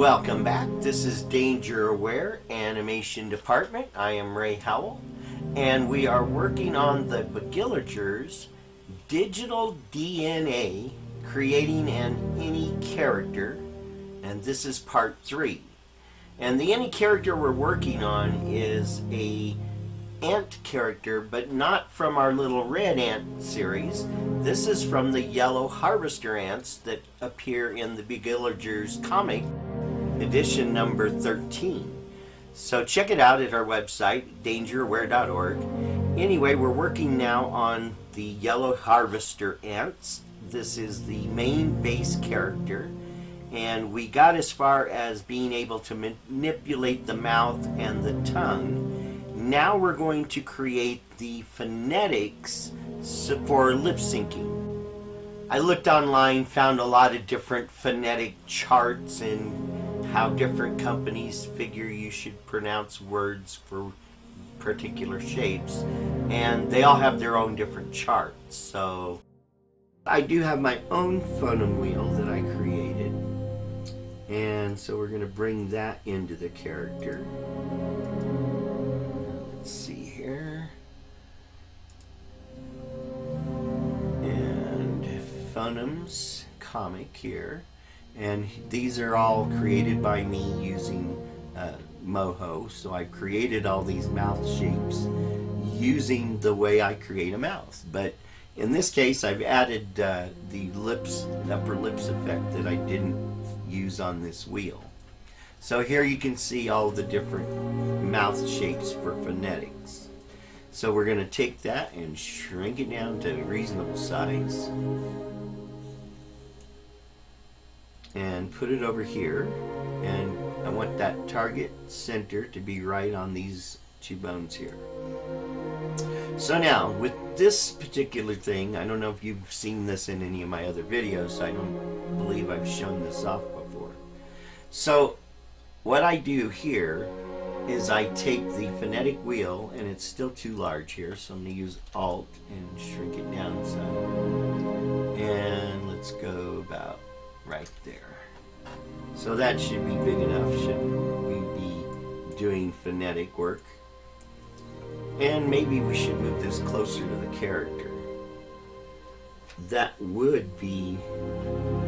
Welcome back. This is Danger Aware Animation Department. I am Ray Howell, and we are working on the Begillagers digital DNA, creating an any character, and this is part 3. And the any character we're working on is a ant character, but not from our little red ant series. This is from the yellow harvester ants that appear in the Begillagers comic edition number 13. So check it out at our website, dangeraware.org. Anyway, we're working now on the yellow harvester ants. This is the main base character, and we got as far as being able to manipulate the mouth and the tongue. Now we're going to create the phonetics for lip syncing. I looked online, found a lot of different phonetic charts and how different companies figure you should pronounce words for particular shapes, and they all have their own different charts. So I do have my own phoneme wheel that I created, and so we're going to bring that into the character. Let's see here, and phonemes comic here. And these are all created by me using Moho. So I've created all these mouth shapes using the way I create a mouth. But in this case, I've added the upper lips effect that I didn't use on this wheel. So here you can see all the different mouth shapes for phonetics. So we're going to take that and shrink it down to a reasonable size, and put it over here, and I want that target center to be right on these two bones here. So now with this particular thing, I don't know if you've seen this in any of my other videos, I don't believe I've shown this off before. So what I do here is I take the phonetic wheel, and it's still too large here, so I'm going to use Alt and shrink it down some, and let's go about right there. So that should be big enough, shouldn't we be doing phonetic work? And maybe we should move this closer to the character. That would be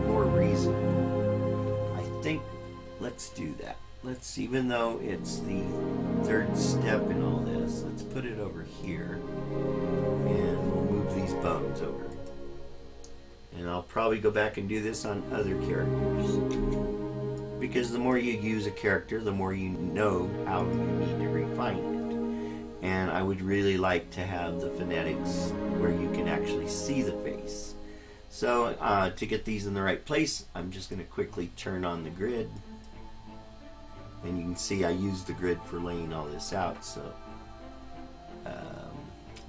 more reasonable. I think let's do that. Let's, even though it's the third step in all this, let's put it over here, and we'll move these bones over. And I'll probably go back and do this on other characters, because the more you use a character, the more you know how you need to refine it. And I would really like to have the phonetics where you can actually see the face. So to get these in the right place, I'm just going to quickly turn on the grid, and you can see I used the grid for laying all this out. So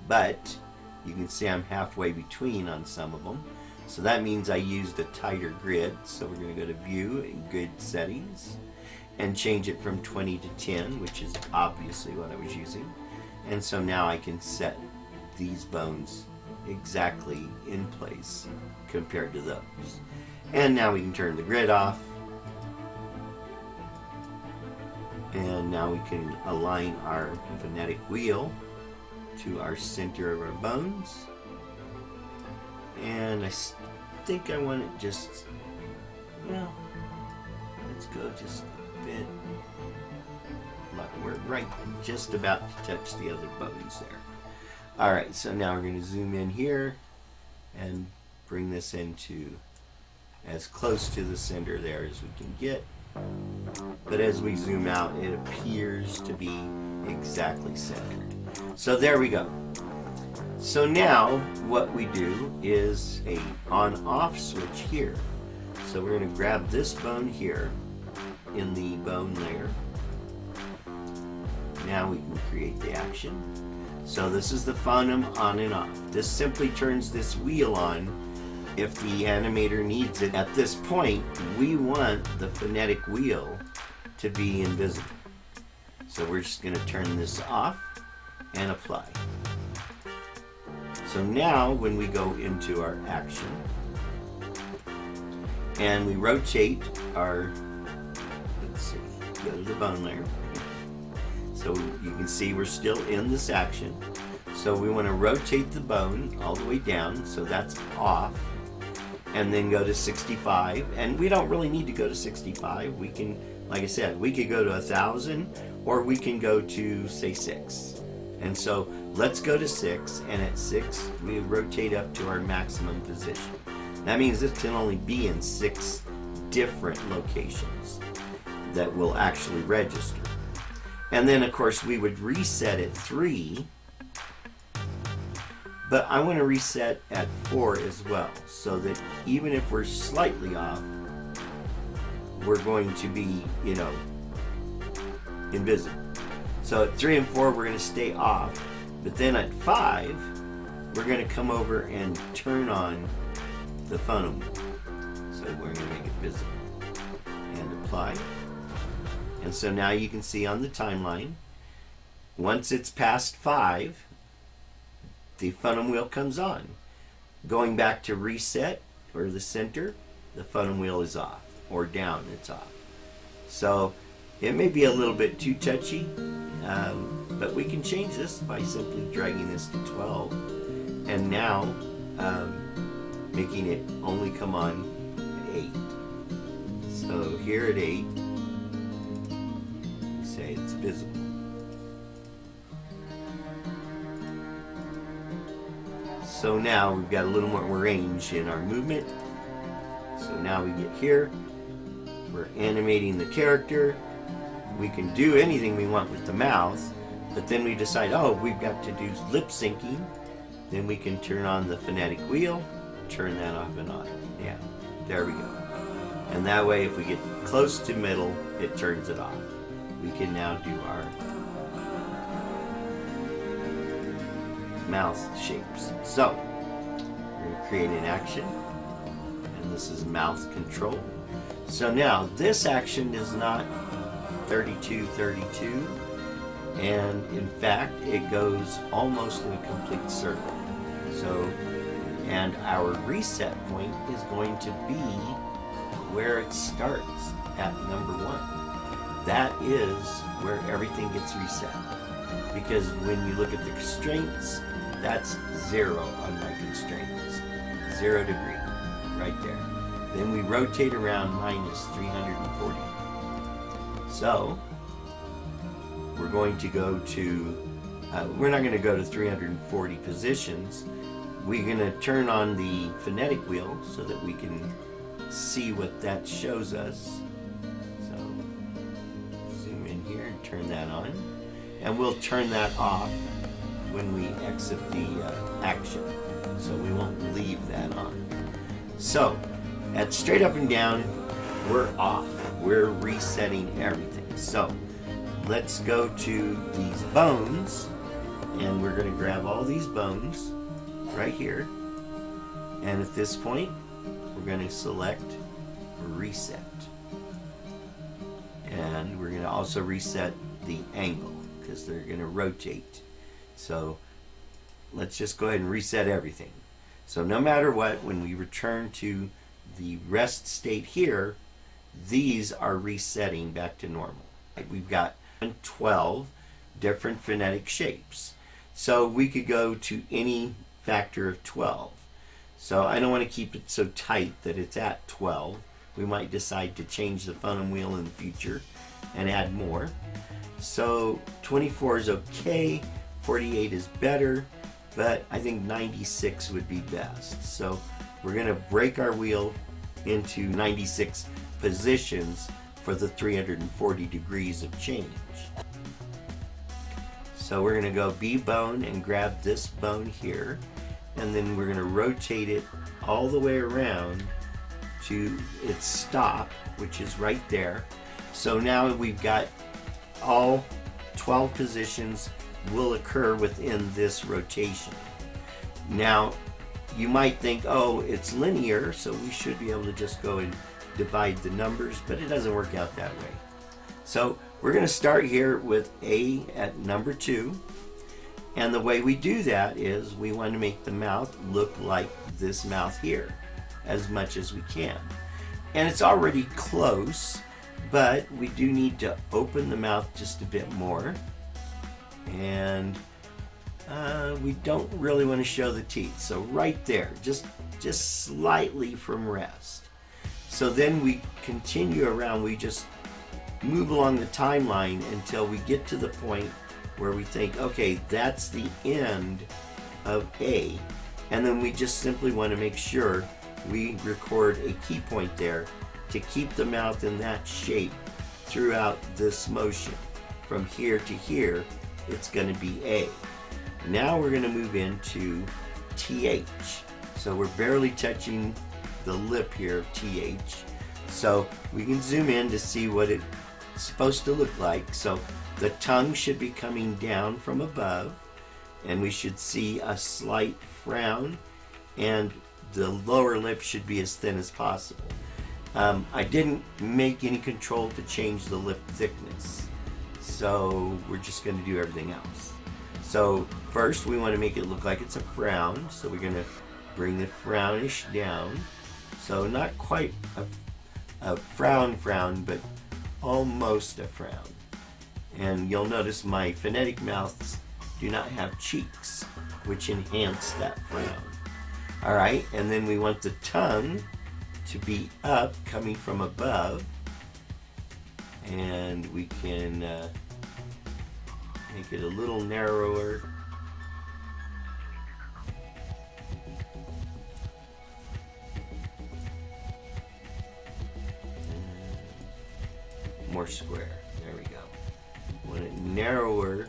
but you can see I'm halfway between on some of them. So that means I used a tighter grid. So we're going to go to View and Grid Settings and change it from 20 to 10, which is obviously what I was using. And so now I can set these bones exactly in place compared to those. And now we can turn the grid off. And now we can align our phonetic wheel to our center of our bones. And I think I want it just, well, let's go just a bit. We're right just about to touch the other bones there. Alright, so now we're going to zoom in here and bring this into as close to the center there as we can get. But as we zoom out, it appears to be exactly centered. So there we go. So now what we do is a on-off switch here. So we're going to grab this bone here in the bone layer. Now we can create the action. So this is the phoneme on and off. This simply turns this wheel on if the animator needs it. At this point, we want the phonetic wheel to be invisible. So we're just going to turn this off and apply. So now when we go into our action and we rotate our let's see, go to the bone layer. So you can see we're still in this action. So we want to rotate the bone all the way down, so that's off, and then go to 65. And we don't really need to go to 65. We can, like I said, we could go to 1,000, or we can go to, say, 6. And so let's go to 6, and at 6 we rotate up to our maximum position. That means this can only be in 6 different locations that will actually register. And then of course we would reset at 3, but I want to reset at 4 as well, so that even if we're slightly off, we're going to be, you know, invisible. So at 3 and 4 we're going to stay off, but then at 5 we're going to come over and turn on the funnel wheel. So we're going to make it visible and apply. And so now you can see on the timeline, once it's past 5, the funnel wheel comes on. Going back to reset or the center, the funnel wheel is off, or down, it's off. So it may be a little bit too touchy, but we can change this by simply dragging this to 12, and now making it only come on at 8. So here at 8, say it's visible. So now we've got a little more range in our movement. So now we get here, we're animating the character. We can do anything we want with the mouth, but then we decide, oh, we've got to do lip syncing. Then we can turn on the phonetic wheel, turn that off and on. Yeah, there we go. And that way, if we get close to middle, it turns it off. We can now do our mouth shapes. So we're going to create an action, and this is mouth control. So now this action is not 32-32, and in fact it goes almost in a complete circle. So, and our reset point is going to be where it starts at number 1. That is where everything gets reset. Because when you look at the constraints, that's 0 on my constraints. 0 degree, right there. Then we rotate around minus 340. So, we're going to go to, we're not going to go to 340 positions. We're going to turn on the phonetic wheel so that we can see what that shows us. So, zoom in here and turn that on. And we'll turn that off when we exit the action. So we won't leave that on. So, at straight up and down, we're off. We're resetting everything. So, let's go to these bones, and we're going to grab all these bones right here. And at this point, we're going to select reset. And we're going to also reset the angle, because they're going to rotate. So let's just go ahead and reset everything. So no matter what, when we return to the rest state here, these are resetting back to normal. We've got 12 different phonetic shapes. So we could go to any factor of 12. So I don't want to keep it so tight that it's at 12. We might decide to change the funnel wheel in the future and add more. So 24 is okay, 48 is better, but I think 96 would be best. So we're going to break our wheel into 96 positions for the 340 degrees of change. So we're going to go B bone and grab this bone here, and then we're going to rotate it all the way around to its stop, which is right there. So now we've got all 12 positions will occur within this rotation. Now, you might think, oh, it's linear, so we should be able to just go and divide the numbers, but it doesn't work out that way. So we're going to start here with A at number 2, and the way we do that is we want to make the mouth look like this mouth here as much as we can. And it's already close, but we do need to open the mouth just a bit more, and we don't really want to show the teeth. So right there, just slightly from rest. So then we continue around, we just move along the timeline until we get to the point where we think, okay, that's the end of A. And then we just simply want to make sure we record a key point there to keep the mouth in that shape throughout this motion. From here to here, it's going to be A. Now we're going to move into TH. So we're barely touching the lip here of TH. So we can zoom in to see what it's supposed to look like. So the tongue should be coming down from above, and we should see a slight frown, and the lower lip should be as thin as possible. I didn't make any control to change the lip thickness, so we're just going to do everything else. So first we want to make it look like it's a frown, so we're going to bring the frownish down. So not quite a frown, but almost a frown. And you'll notice my phonetic mouths do not have cheeks, which enhance that frown. All right, and then we want the tongue to be up, coming from above, and we can make it a little narrower. And more square. There we go. Want it narrower,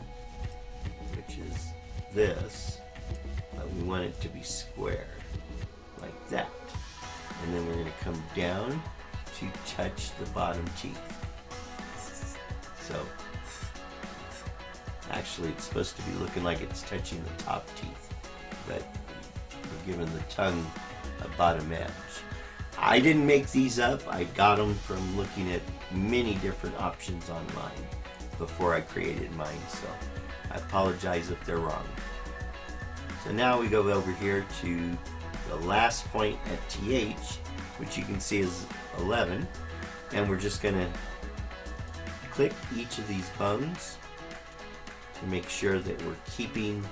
which is this, but we want it to be square, like that. And then we're going to come down to touch the bottom teeth. So actually it's supposed to be looking like it's touching the top teeth, but we're giving the tongue a bottom edge. I didn't make these up. I got them from looking at many different options online before I created mine, so I apologize if they're wrong. So now we go over here to the last point at TH, which you can see is 11, and we're just going to click each of these bones to make sure that we're keeping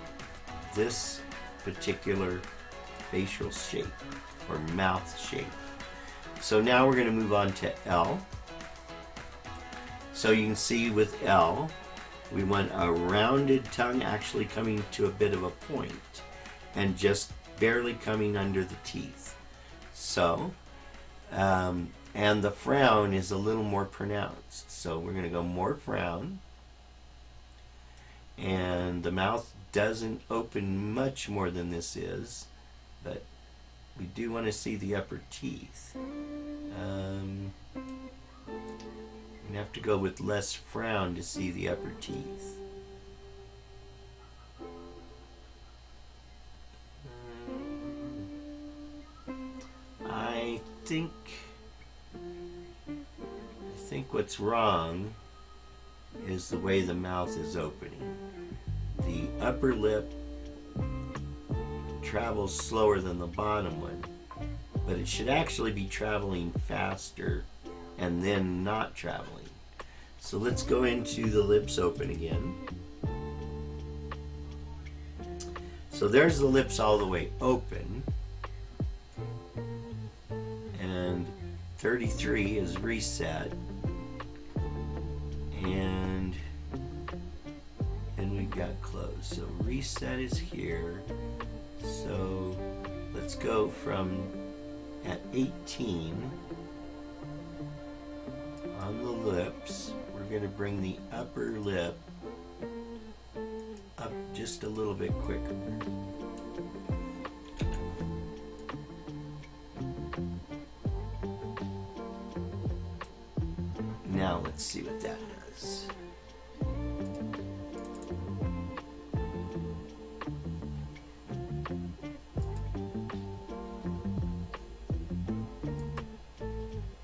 this particular facial shape or mouth shape. So now we're going to move on to L. So you can see with L, we want a rounded tongue actually coming to a bit of a point and just barely coming under the teeth. So, and the frown is a little more pronounced. So we're going to go more frown. And the mouth doesn't open much more than this is, but we do want to see the upper teeth. We have to go with less frown to see the upper teeth. I think what's wrong is the way the mouth is opening. The upper lip travels slower than the bottom one, but it should actually be traveling faster and then not traveling. So let's go into the lips open again. So there's the lips all the way open, and 33 is reset, and we've got closed. So reset is here. So let's go from at 18 on the lips. We're going to bring the upper lip up just a little bit quicker. Now let's see what that does.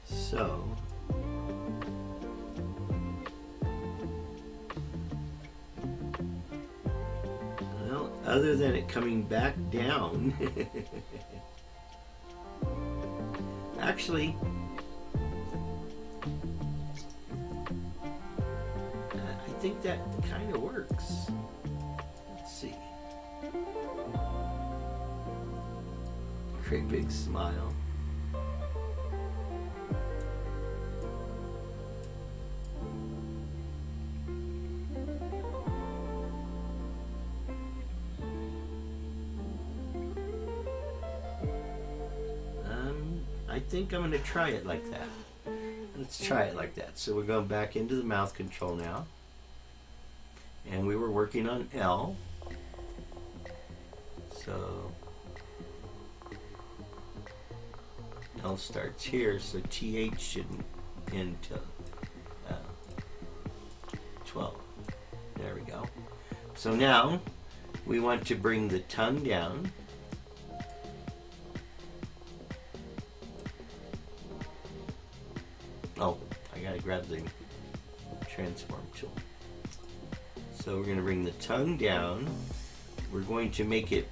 So well, other than it coming back down, think that kind of works. Let's see. Great big smile. I think I'm going to try it like that. Let's try it like that. So we're going back into the mouth control now. And we were working on L. So L starts here, so TH shouldn't end till 12. There we go. So now we want to bring the tongue down. Oh, I gotta grab the transform tool. So we're going to bring the tongue down. We're going to make it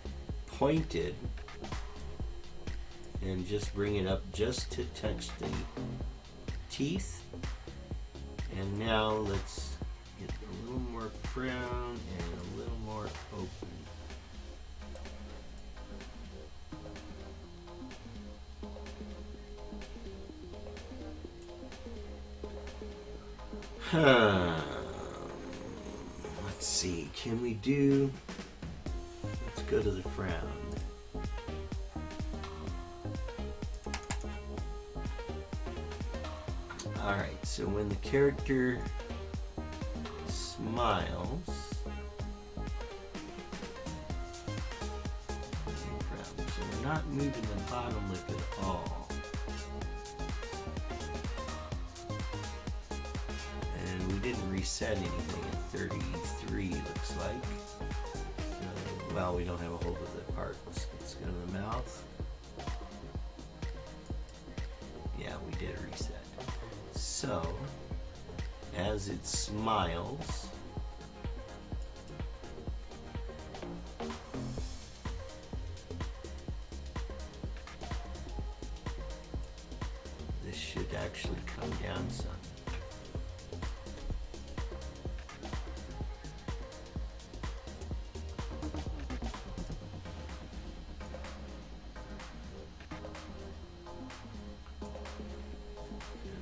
pointed and just bring it up just to touch the teeth. And now let's get a little more frown and a little more open. Let's see, can we do, let's go to the frown. Alright, so when the character smiles, so we're not moving the bottom lip at all. Didn't reset anything at 33, looks like. So, well, we don't have a hold of the parts. Let's go to the mouth. Yeah, we did reset. So, as it smiles, this should actually come down some.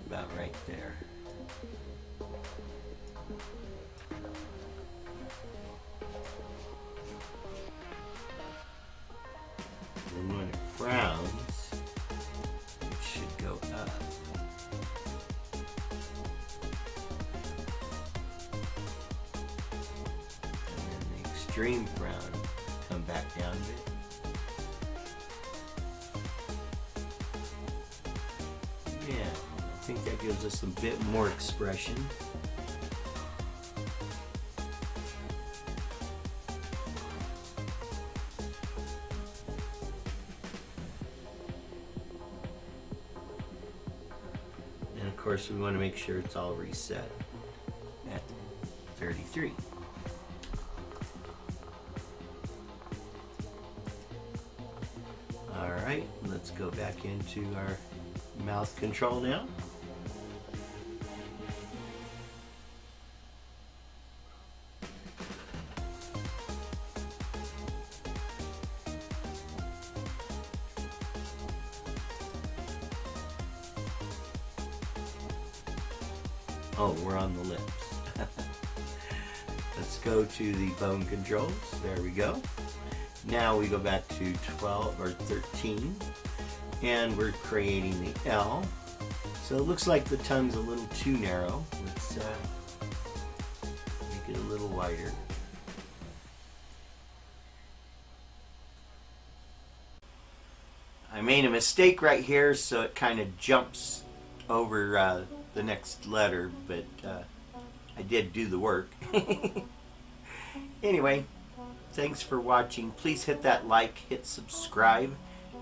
About right there. And when it frowns, it should go up. And then the extreme frown come back down a bit. I think that gives us a bit more expression. And of course we want to make sure it's all reset at 33. Alright, let's go back into our mouth control now. Oh, we're on the lips. Let's go to the bone controls. There we go. Now we go back to 12 or 13 and we're creating the L. So it looks like the tongue's a little too narrow. Let's make it a little wider. I made a mistake right here, so it kind of jumps over the next letter, but I did do the work. Anyway, thanks for watching. Please hit that like, hit subscribe,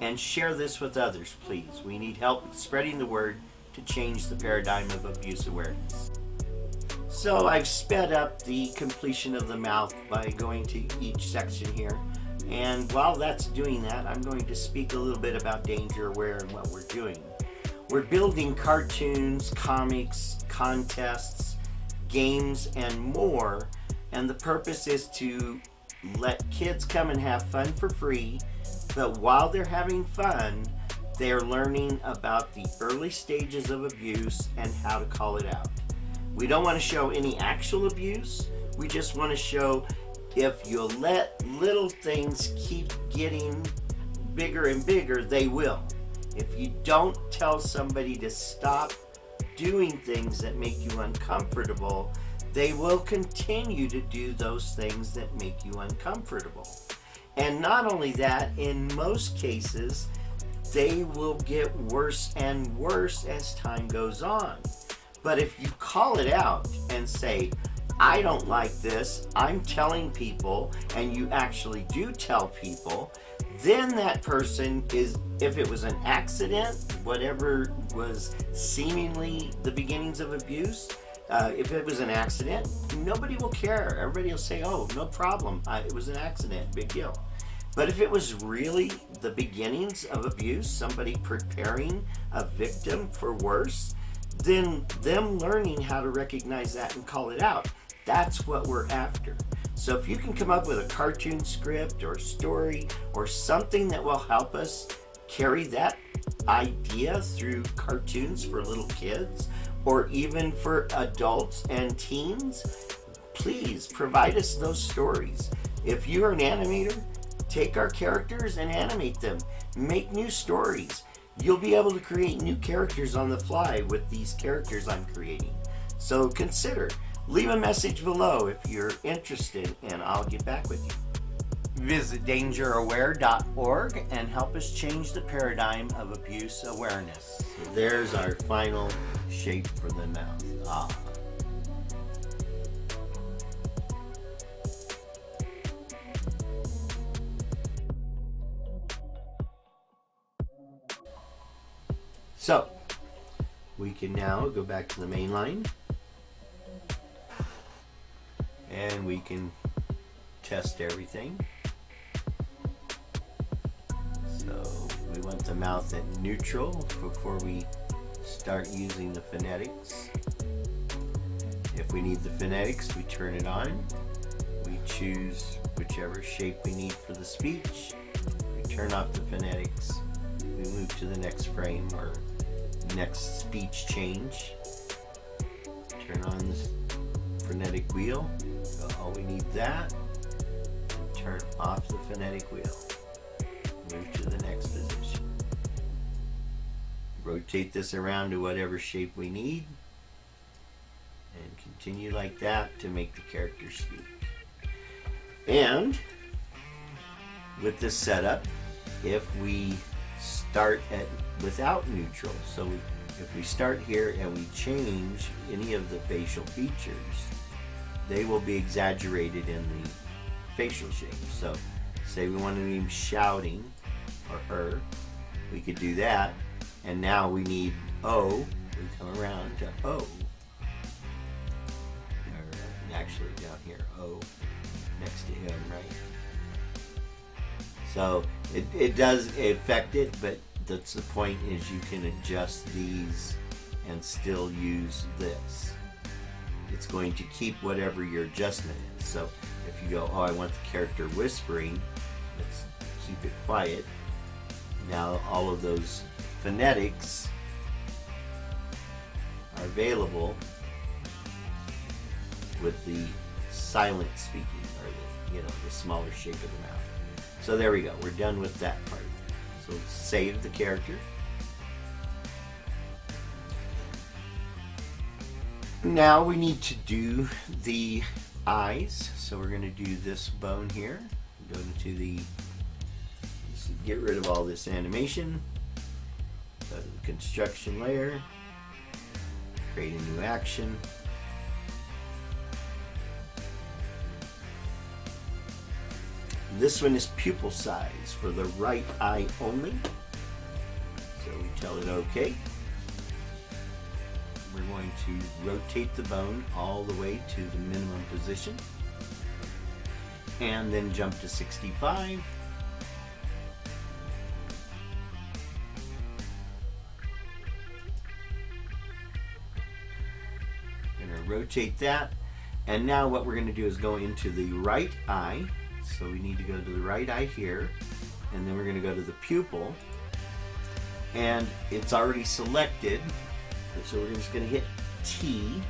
and share this with others, please. We need help spreading the word to change the paradigm of abuse awareness. So I've sped up the completion of the mouth by going to each section here. And while that's doing that, I'm going to speak a little bit about Danger Aware and what we're doing. We're building cartoons, comics, contests, games, and more. And the purpose is to let kids come and have fun for free, but while they're having fun, they're learning about the early stages of abuse and how to call it out. We don't want to show any actual abuse. We just want to show if you let little things keep getting bigger and bigger, they will. If you don't tell somebody to stop doing things that make you uncomfortable, they will continue to do those things that make you uncomfortable. And not only that, in most cases, they will get worse and worse as time goes on. But if you call it out and say, I don't like this, I'm telling people, and you actually do tell people, then that person is, if it was an accident, whatever was seemingly the beginnings of abuse, if it was an accident, nobody will care. Everybody will say, oh, no problem, it was an accident, big deal. But if it was really the beginnings of abuse, somebody preparing a victim for worse, then them learning how to recognize that and call it out, that's what we're after. So if you can come up with a cartoon script or story or something that will help us carry that idea through cartoons for little kids or even for adults and teens, please provide us those stories. If you're an animator, take our characters and animate them. Make new stories. You'll be able to create new characters on the fly with these characters I'm creating. So consider. Leave a message below if you're interested, and I'll get back with you. Visit dangeraware.org and help us change the paradigm of abuse awareness. So there's our final shape for the mouth. Ah. So, we can now go back to the main line. And we can test everything. So we want the mouth at neutral before we start using the phonetics. If we need the phonetics, we turn it on. We choose whichever shape we need for the speech. We turn off the phonetics. We move to the next frame or next speech change. Turn on the phonetic wheel. Oh, we need that. And turn off the phonetic wheel. Move to the next position. Rotate this around to whatever shape we need. And continue like that to make the character speak. And with this setup, if we start without neutral, so if we start here and we change any of the facial features, they will be exaggerated in the facial shape. So say we wanted him shouting or her, we could do that. And now we need O, we come around to O. Or actually down here, O next to him, right? So it does affect it, but that's the point, is you can adjust these and still use this. It's going to keep whatever your adjustment is. So if you go, oh, I want the character whispering, let's keep it quiet. Now all of those phonetics are available with the silent speaking, or the smaller shape of the mouth. So there we go. We're done with that part. So save the character. Now we need to do the eyes. So we're going to do this bone here. Go into the, get rid of all this animation. Go to the construction layer. Create a new action. This one is pupil size for the right eye only. So we tell it OK. We're going to rotate the bone all the way to the minimum position. And then jump to 65. Going to rotate that. And now what we're going to do is go into the right eye. So we need to go to the right eye here. And then we're going to go to the pupil. And it's already selected. So we're just going to hit T.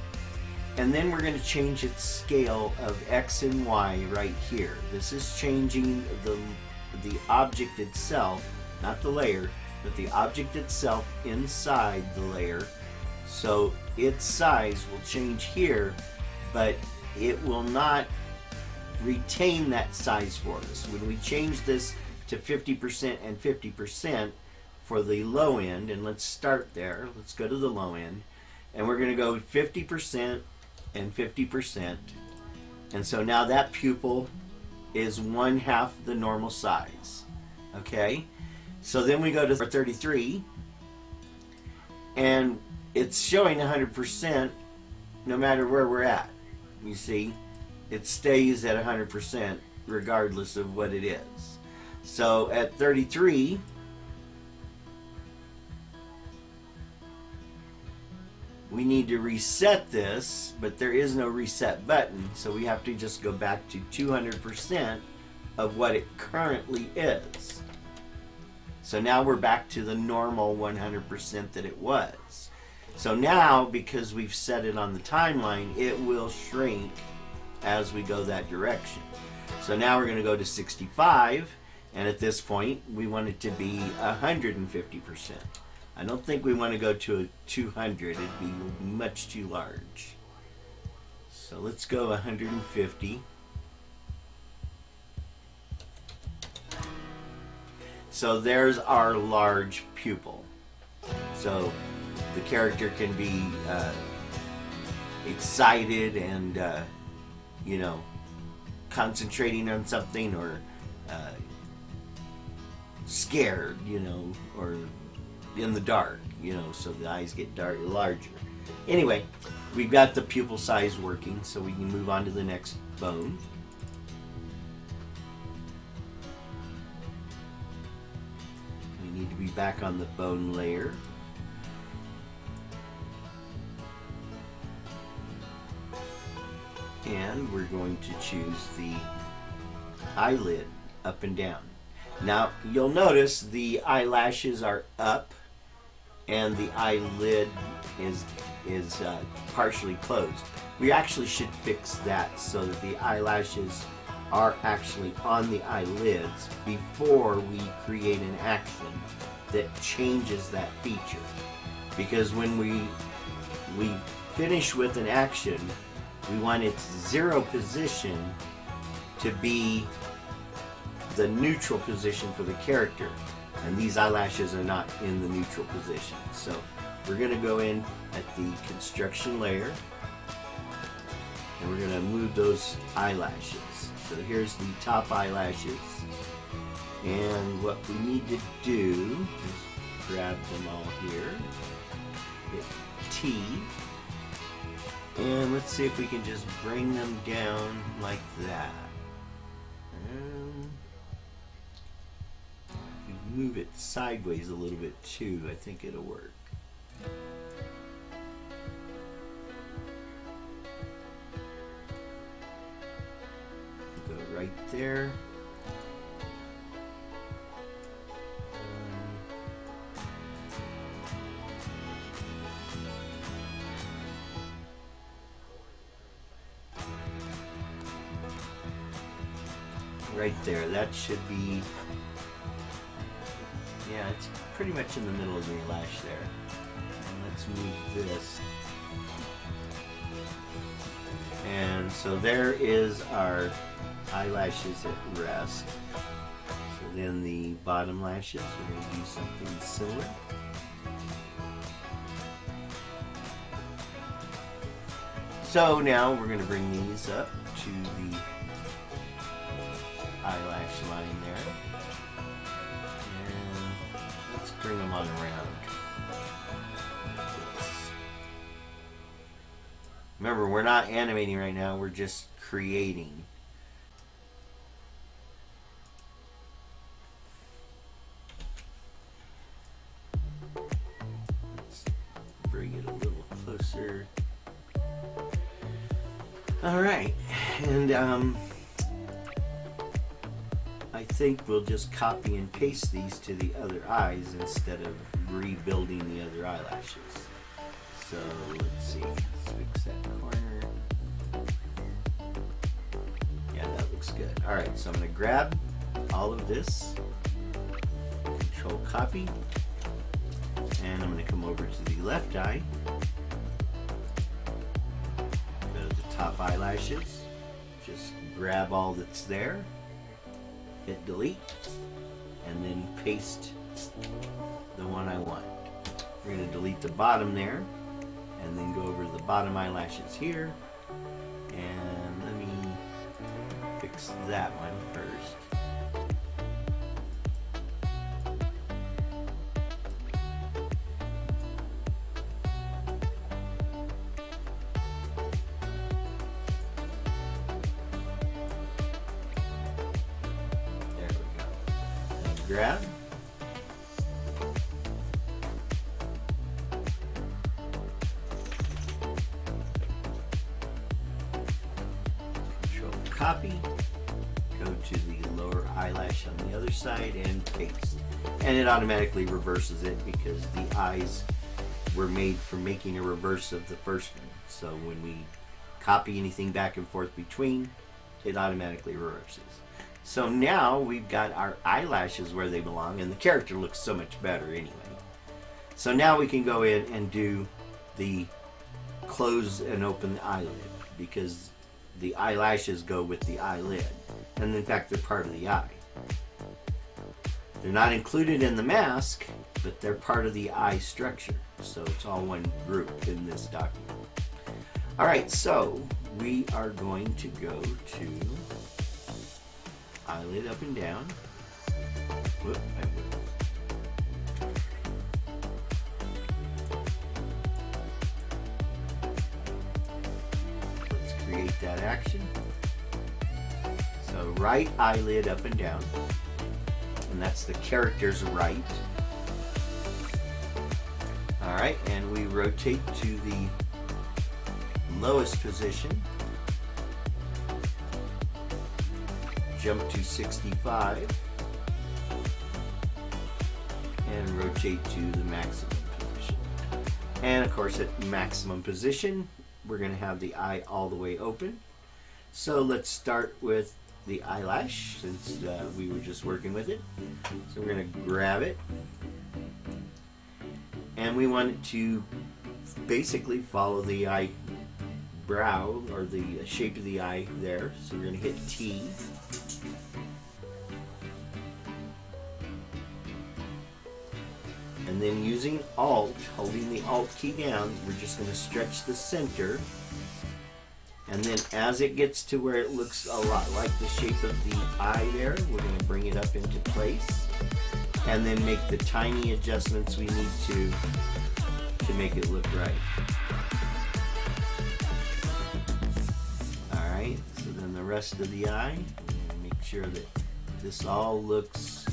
And then we're going to change its scale of X and Y right here. This is changing the object itself, not the layer, but the object itself inside the layer. So its size will change here, but it will not retain that size for us. When we change this to 50% and 50% for the low end, and let's start there, let's go to the low end, and we're going to go 50% and 50%, and so now that pupil is 1/2 the normal size. Okay, so then we go to 33, and it's showing 100% no matter where we're at. You see, it stays at 100% regardless of what it is. So at 33, we need to reset this, but there is no reset button, so we have to just go back to 200% of what it currently is. So now we're back to the normal 100% that it was. So now, because we've set it on the timeline, it will shrink as we go that direction. So now we're going to go to 65, and at this point we want it to be 150%. I don't think we want to go to a 200. It'd be much too large. So let's go 150. So there's our large pupil. So the character can be excited and, you know, concentrating on something, or scared, you know, or in the dark, you know, so the eyes get larger. Anyway, we've got the pupil size working, so we can move on to the next bone. We need to be back on the bone layer. And we're going to choose the eyelid up and down. Now, you'll notice the eyelashes are up and the eyelid is partially closed. We actually should fix that so that the eyelashes are actually on the eyelids before we create an action that changes that feature. Because when we finish with an action, we want its 0 position to be the neutral position for the character, and these eyelashes are not in the neutral position. So we're going to go in at the construction layer, and we're going to move those eyelashes. So here's the top eyelashes, and what we need to do is grab them all here, hit T, and let's see if we can just bring them down like that. Move it sideways a little bit too, I think it'll work. Go right there. Right there, that should be, yeah, it's pretty much in the middle of the lash there. And let's move this. And so there is our eyelashes at rest. So then the bottom lashes, we're going to do something similar. So now we're going to bring these up to the eyelash line there. And let's bring them on around. Remember, we're not animating right now, we're just creating. Let's bring it a little closer. All right, and I think we'll just copy and paste these to the other eyes instead of rebuilding the other eyelashes. So let's see, let's fix that corner. Yeah, that looks good. All right, so I'm going to grab all of this, Control copy, and I'm going to come over to the left eye, go to the top eyelashes, just grab all that's there, hit delete, and then paste the one I want. We're going to delete the bottom there, and then go over to the bottom eyelashes here, and let me fix that one first. There we go. And grab. Copy, go to the lower eyelash on the other side and paste. And it automatically reverses it because the eyes were made for making a reverse of the first one. So when we copy anything back and forth between, it automatically reverses. So now we've got our eyelashes where they belong, and the character looks so much better anyway. So now we can go in and do the close and open the eyelid, because the eyelashes go with the eyelid, and in fact they're part of the eye. They're not included in the mask, but they're part of the eye structure, so it's all one group in this document. Alright, so we are going to go to eyelid up and down. Whoop, create that action. So right eyelid up and down, and that's the character's right. Alright, and we rotate to the lowest position, jump to 65, and rotate to the maximum position. And of course at maximum position we're going to have the eye all the way open. So let's start with the eyelash, since we were just working with it. So we're going to grab it, and we want it to basically follow the eyebrow, or the shape of the eye there. So we're going to hit T. And then using Alt, holding the Alt key down, we're just going to stretch the center. And then as it gets to where it looks a lot like the shape of the eye there, we're going to bring it up into place. And then make the tiny adjustments we need to make it look right. Alright, so then the rest of the eye, make sure that this all looks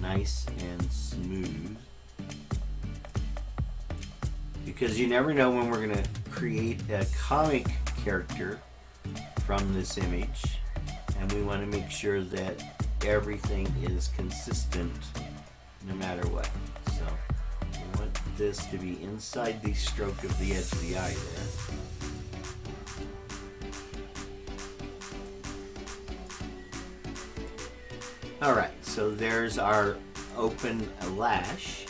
nice and smooth. Because you never know when we're going to create a comic character from this image, and we want to make sure that everything is consistent no matter what. So we want this to be inside the stroke of the edge of the eye there. Alright, so there's our open lash.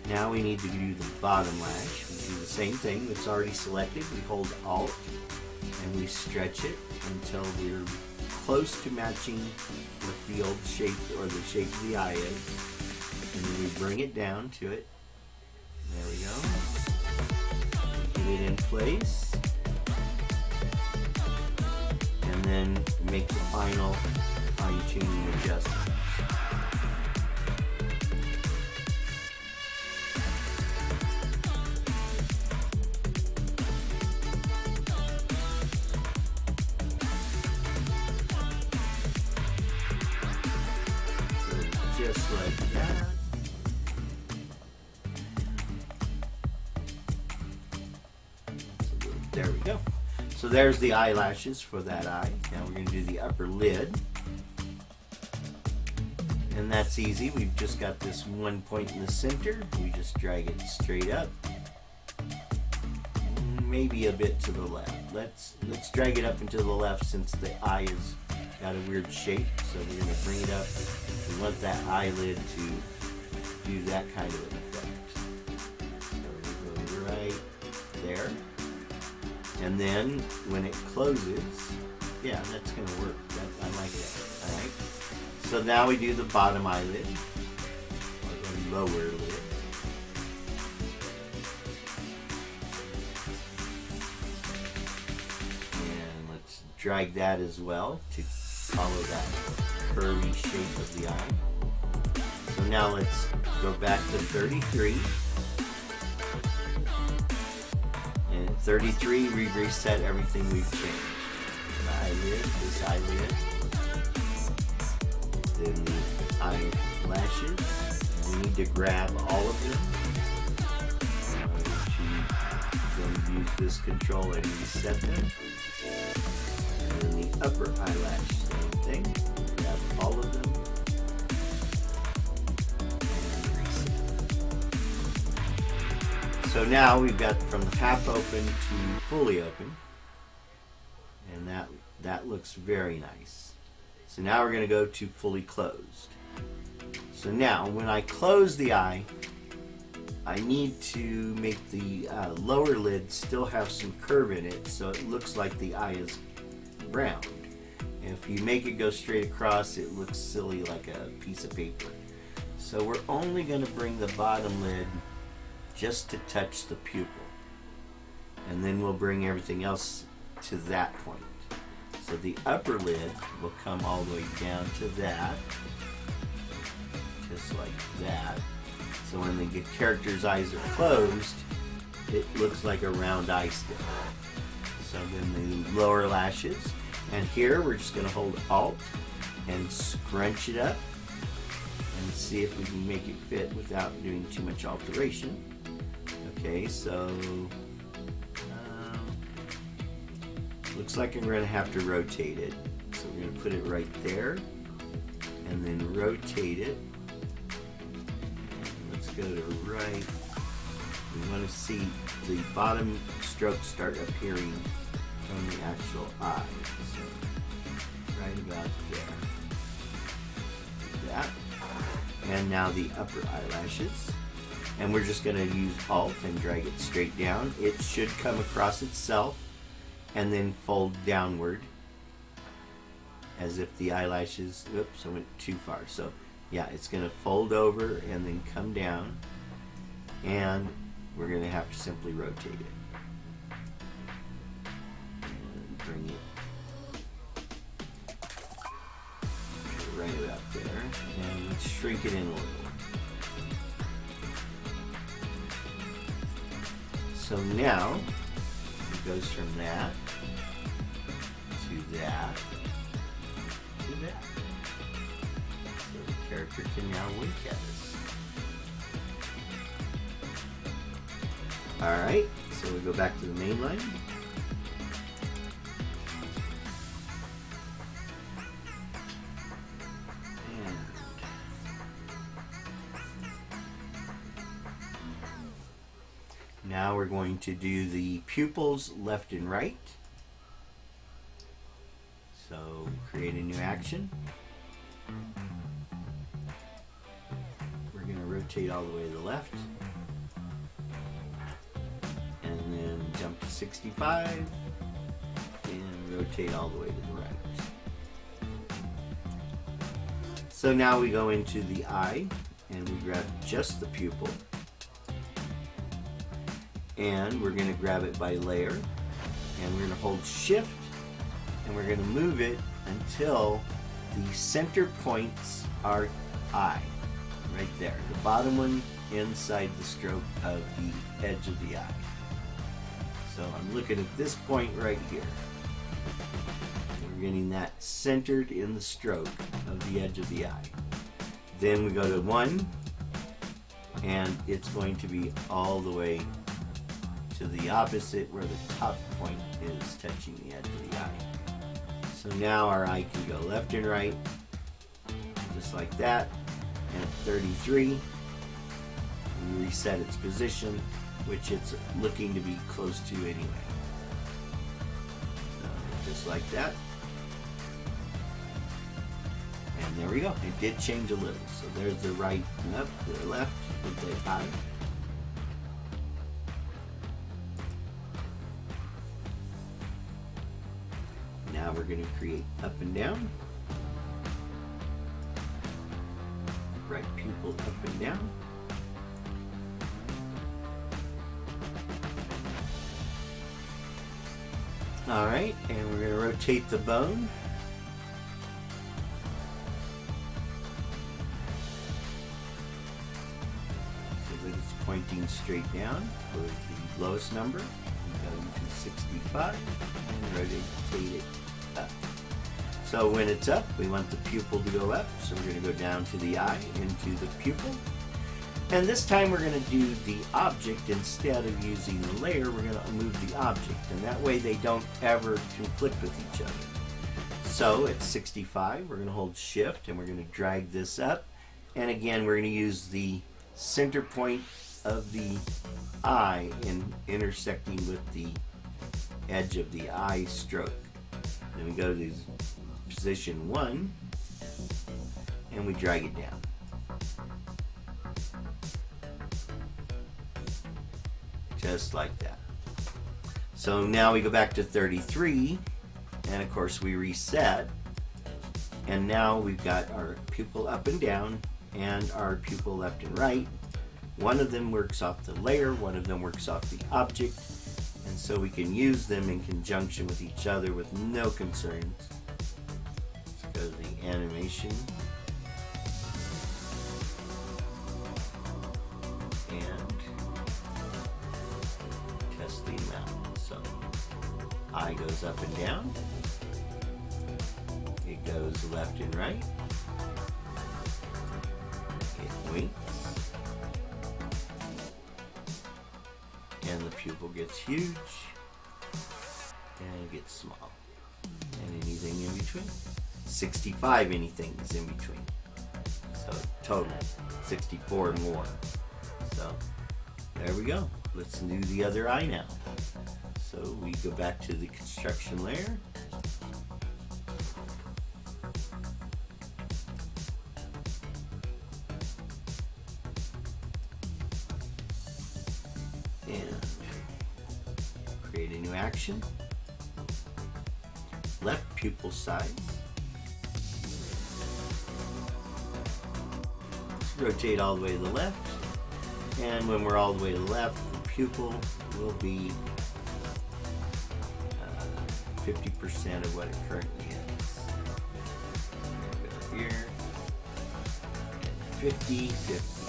Now we need to do the bottom lash. We do the same thing. It's already selected. We hold Alt and we stretch it until we're close to matching with the old shape, or the shape of the eye is. And then we bring it down to it. There we go. Get it in place. And then make the final fine-tuning adjustment. Just like that. There we go. So there's the eyelashes for that eye. Now we're going to do the upper lid. And that's easy. We've just got this one point in the center. We just drag it straight up. Maybe a bit to the left. Let's drag it up and to the left since the eye has got a weird shape. So we're going to bring it up. We want that eyelid to do that kind of an effect. So we go right there. And then when it closes, yeah, that's going to work. I like that. All right. So now we do the bottom eyelid, or the lower lid. And let's drag that as well to follow that curvy shape of the eye. So now let's go back to 33. And at 33, we reset everything we've changed. The eyelid, this eyelid. Then the eyelashes. We need to grab all of them. Then use this control and reset them. And then the upper eyelash, same thing. Grab all of them. And reset. So now we've got from half open to fully open. And that looks very nice. So now we're going to go to fully closed. So now when I close the eye, I need to make the lower lid still have some curve in it so it looks like the eye is round. And if you make it go straight across, it looks silly like a piece of paper. So we're only going to bring the bottom lid just to touch the pupil. And then we'll bring everything else to that point. So the upper lid will come all the way down to that, just like that. So when the character's eyes are closed, it looks like a round eye still. So then the lower lashes, and here we're just going to hold Alt and scrunch it up and see if we can make it fit without doing too much alteration. Okay, so looks like I'm going to have to rotate it. So we're going to put it right there and then rotate it. And let's go to right. We want to see the bottom strokes start appearing from the actual eye. So right about there. Like that. And now the upper eyelashes. And we're just going to use Alt and drag it straight down. It should come across itself and then fold downward as if the eyelashes, oops, I went too far. So yeah, it's going to fold over and then come down, and we're going to have to simply rotate it. And bring it right about there, and let's shrink it in a little. So now it goes from that to that to that. So the character can now wink at us. Alright, so we go back to the main line. Now we're going to do the pupils left and right. So create a new action. We're going to rotate all the way to the left. And then jump to 65. And rotate all the way to the right. So now we go into the eye and we grab just the pupil. And we're going to grab it by layer, and we're going to hold shift, and we're going to move it until the center points are eye, right there, the bottom one inside the stroke of the edge of the eye. So I'm looking at this point right here. We're getting that centered in the stroke of the edge of the eye. Then we go to 1, and it's going to be all the way to the opposite where the top point is touching the edge of the eye. So now our eye can go left and right, just like that. And at 33, we reset its position, which it's looking to be close to anyway. So just like that. And there we go. It did change a little. So there's the right and up, the left with the eye. Now we're going to create up and down. Right pupil up and down. Alright, and we're going to rotate the bone. So that it's pointing straight down for the lowest number. Go to 65 and rotate it up. So when it's up, we want the pupil to go up. So we're going to go down to the eye, into the pupil. And this time we're going to do the object instead of using the layer. We're going to move the object, and that way they don't ever conflict with each other. So at 65, we're going to hold shift and we're going to drag this up. And again, we're going to use the center point of the eye in intersecting with the edge of the eye stroke. Then we go to position 1 and we drag it down. Just like that. So now we go back to 33 and of course we reset, and now we've got our pupil up and down and our pupil left and right. One of them works off the layer, one of them works off the object, and so we can use them in conjunction with each other with no concerns. Let's go to the animation. And test the amount. So eye goes up and down. It goes left and right. It winks. And the pupil gets huge, and it gets small, and anything in between. 65 anything is in between. So total 64 and more. So there we go. Let's do the other eye now. So we go back to the construction layer. And create a new action. Left pupil size. Let's rotate all the way to the left. And when we're all the way to the left, the pupil will be 50% of what it currently is. Go here. 50, 50.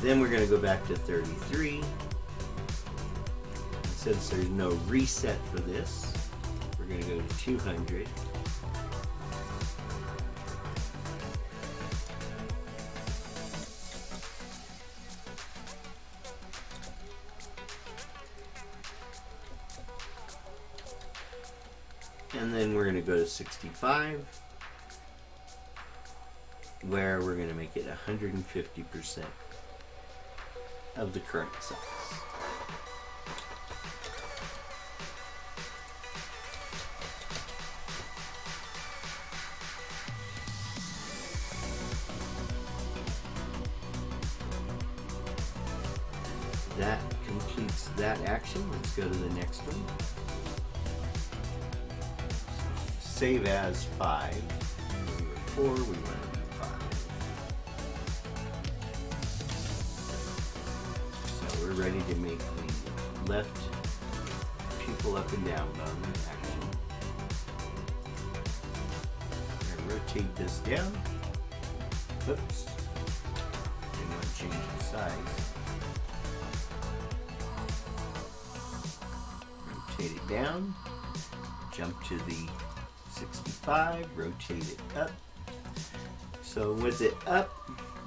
Then we're going to go back to 33. Since there's no reset for this, we're going to go to 200. And then we're going to go to 65, where we're going to make it 150% of the current size. That completes that action. Let's go to the next one. Save as 5. We were 4, we want to be 5. So we're ready to make the left pupil up and down bone action. We're going to rotate this down. Oops. Didn't want to change the size. Rotate it down. Jump to the 65, rotate it up. So with it up,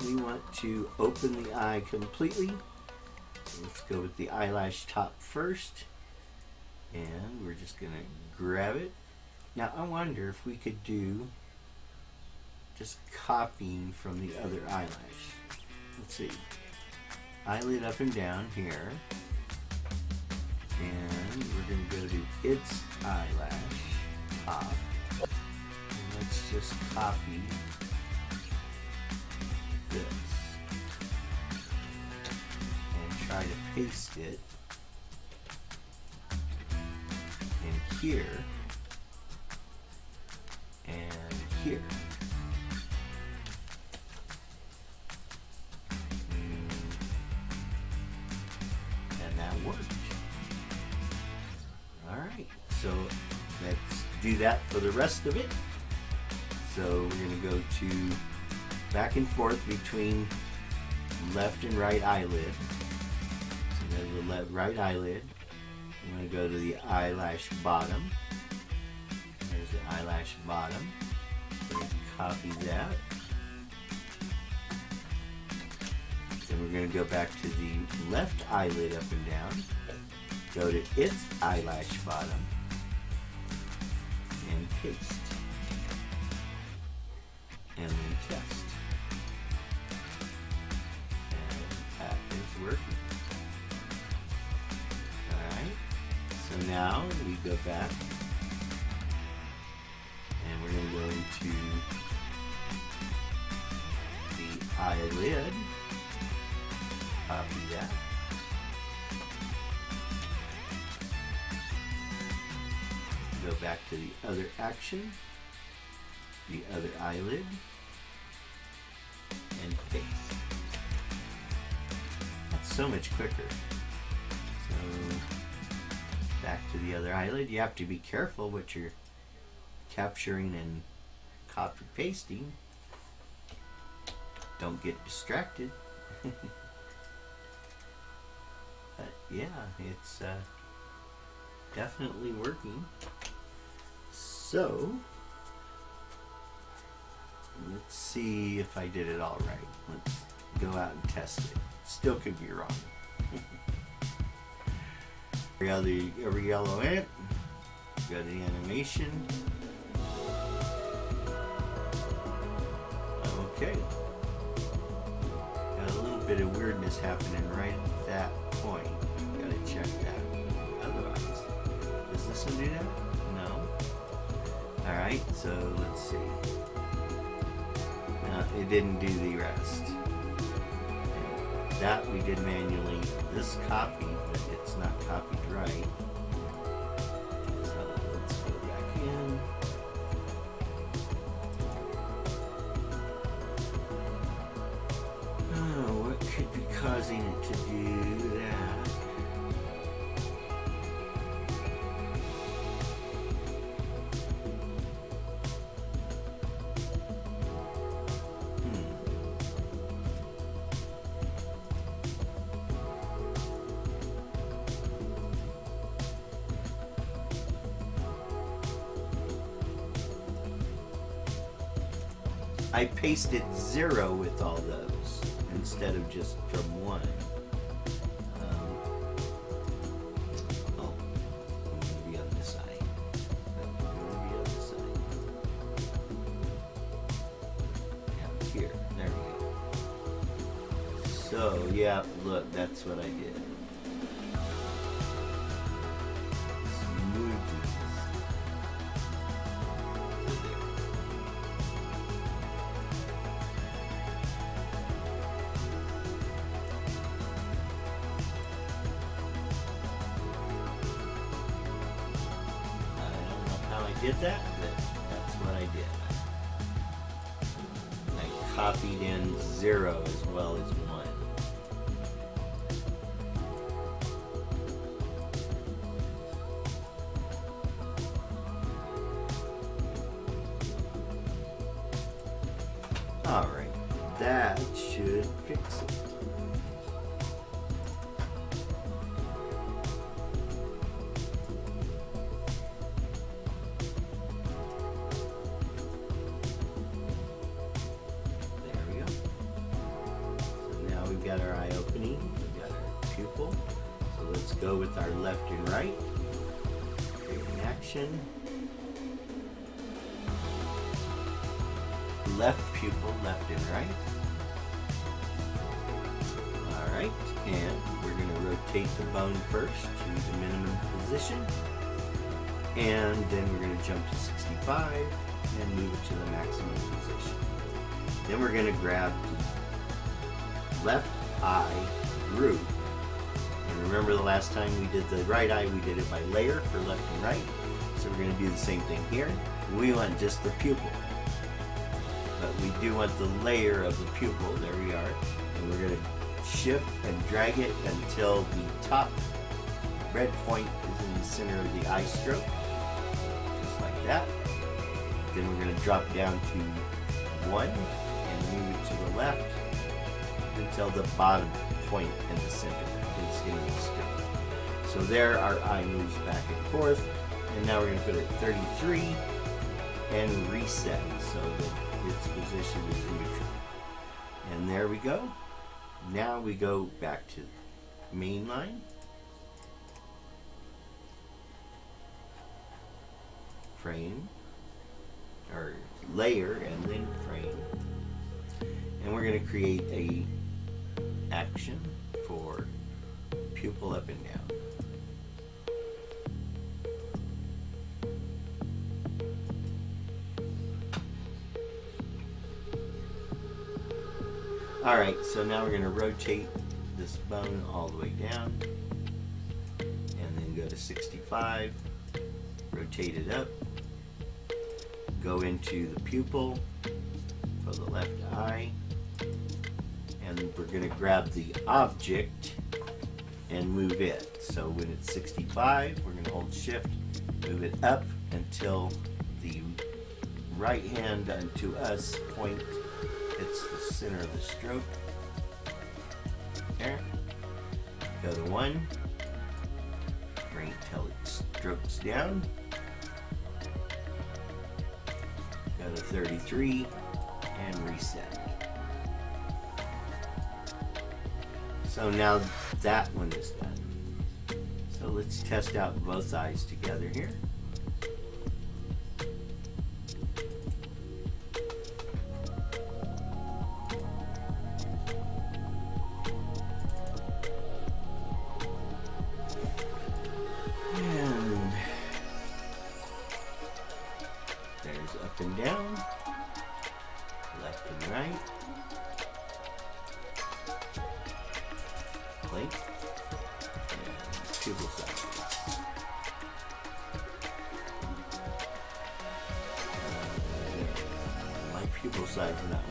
we want to open the eye completely. Let's go with the eyelash top first. And we're just going to grab it. Now I wonder if we could do just copying from the other eyelash. Let's see. Eyelid up and down here. And we're going to go to its eyelash top. And let's just copy this. And try to paste it in here and here. And that worked. Alright, so let's do that for the rest of it. So we're going to go to back and forth between left and right eyelid. So there's the right eyelid. I'm going to go to the eyelash bottom. There's the eyelash bottom. We're going to copy that. Then we're going to go back to the left eyelid up and down. Go to its eyelash bottom. And paste. And then test. And that is working. Alright. So now we go back. And we're going to go into the eyelid. Copy that. Go back to the other action, the other eyelid, and paste. That's so much quicker. So back to the other eyelid. You have to be careful what you're capturing and copy pasting. Don't get distracted. But yeah, it's definitely working. So let's see if I did it all right. Let's go out and test it. Still could be wrong. Every yellow ant. Go to the animation. Okay. Got a little bit of weirdness happening right at that point. Gotta check that. Otherwise, does this one do that? No. Alright, so let's see. It didn't do the rest. That we did manually. This copy, but it's not copied right. So let's go back in. Oh, what could be causing it to do that? I pasted 0 with all those instead of just from 1. Oh, I'm going to be on this side. I'm going to be on this side. Yeah, here. There we go. So, yeah, look, that's what I did. Did that, but that's what I did. I copied in 0 as well as 1. Alright, that should fix it. got our eye opening, we got our pupil. So let's go with our left and right. Create an action. Left pupil, left and right. Alright, and we're going to rotate the bone first to the minimum position. And then we're going to jump to 65 and move it to the maximum position. Then we're going to grab the left eye group. And remember the last time we did the right eye, we did it by layer for left and right. So we're going to do the same thing here. We want just the pupil. But we do want the layer of the pupil. There we are. And we're going to shift and drag it until the top red point is in the center of the eye stroke. Just like that. Then we're going to drop down to 1 and move it to the left until the bottom point in the center is in the stroke. So there our eye moves back and forth. And now we're going to put it at 33 and reset so that its position is neutral. And there we go. Now we go back to main line. Frame, or layer, and then frame. And we're going to create a action for pupil up and down. Alright, so now we're going to rotate this bone all the way down and then go to 65, rotate it up, go into the pupil for the left eye, and we're going to grab the object and move it. So when it's 65, we're going to hold shift, move it up until the right hand unto us point hits the center of the stroke. There. Go to 1. Bring it till it strokes down. Go to 33 and reset. So now that one is done. So let's test out both eyes together here. Up and down, left and right, blink, and pupil size. My pupil size not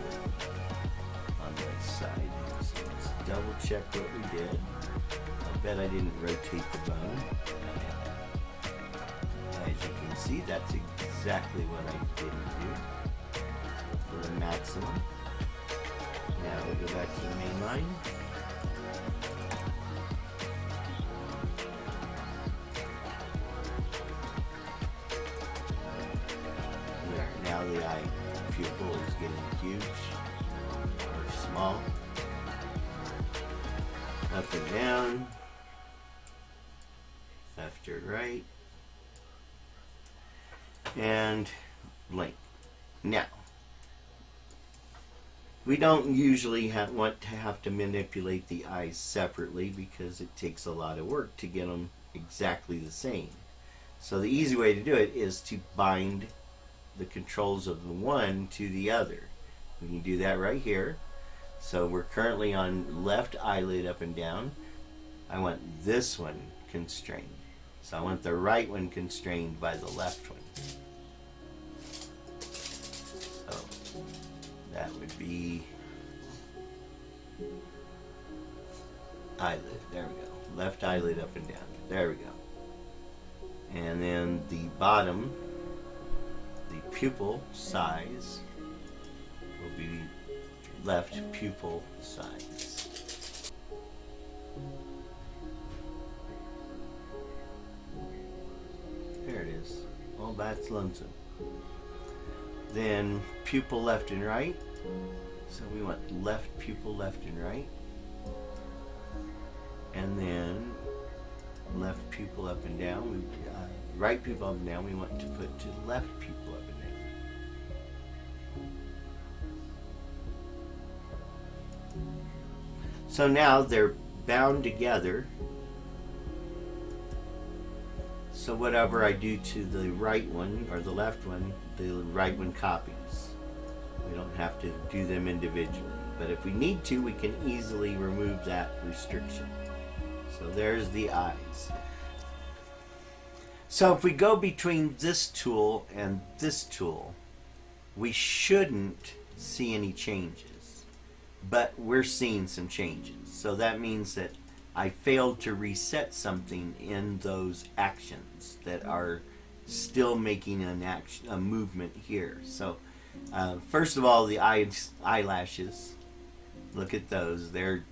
on the side, so let's double check what we did. I bet I didn't rotate the bone. As you can see, that's exactly what I didn't do. So for the maximum. Now we'll go back to the main line. There, now the eye pupil is getting huge or small. Up and down. Left or right. And blink. Now, we don't usually want to have to manipulate the eyes separately because it takes a lot of work to get them exactly the same. So the easy way to do it is to bind the controls of the one to the other. We can do that right here. So we're currently on left eyelid up and down. I want this one constrained. So I want the right one constrained by the left one. So that would be eyelid. There we go. Left eyelid up and down. There we go. And then the bottom, the pupil size will be left pupil size. There it is. Oh, that's lonesome. Then pupil left and right. So we want left pupil left and right. And then left pupil up and down. Right pupil up and down. We want to put to left pupil up and down. So now they're bound together. So whatever I do to the right one or the left one, the right one copies. We don't have to do them individually. But if we need to, we can easily remove that restriction. So there's the eyes. So if we go between this tool and this tool, we shouldn't see any changes. But we're seeing some changes. So that means that I failed to reset something in those actions that are still making a movement here. So first of all, the eyelashes, look at those. They're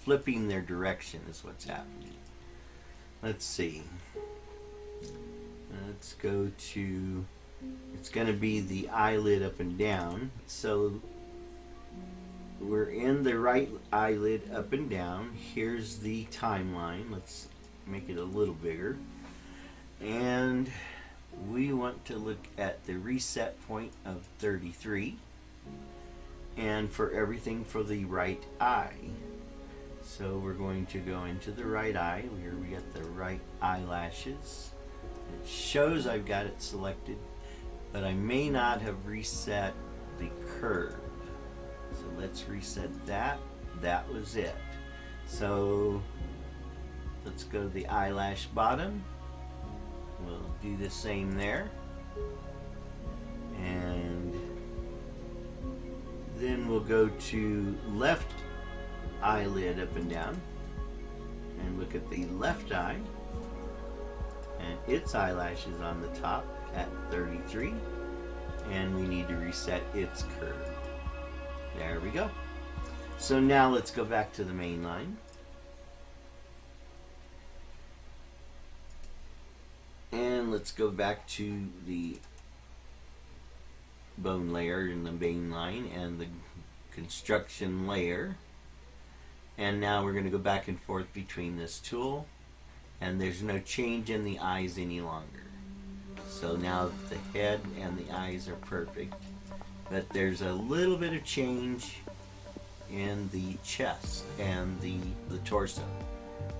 flipping their direction is what's happening. Let's see. Let's go to, it's going to be the eyelid up and down. So we're in the right eyelid up and down. Here's the timeline. Let's make it a little bigger. And we want to look at the reset point of 33. And for everything for the right eye. So we're going to go into the right eye. Here we got the right eyelashes. It shows I've got it selected, but I may not have reset the curve. So let's reset that. That was it. So let's go to the eyelash bottom. We'll do the same there. And then we'll go to left eyelid up and down and look at the left eye and its eyelashes on the top at 33, and we need to reset its curve. There we go. So now let's go back to the main line. And let's go back to the bone layer in the main line and the construction layer. And now we're going to go back and forth between this tool, and there's no change in the eyes any longer. So now the head and the eyes are perfect, but there's a little bit of change in the chest and the torso.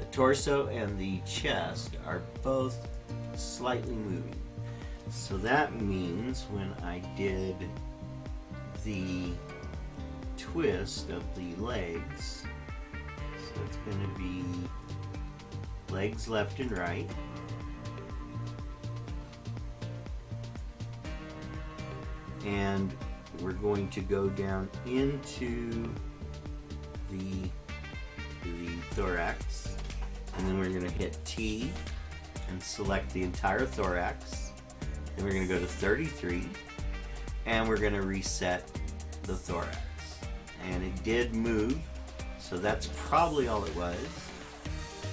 The torso and the chest are both slightly moving. So that means when I did the twist of the legs, so it's going to be legs left and right. And we're going to go down into the thorax, and then we're going to hit T and select the entire thorax. Then we're going to go to 33, and we're going to reset the thorax. And it did move, so that's probably all it was.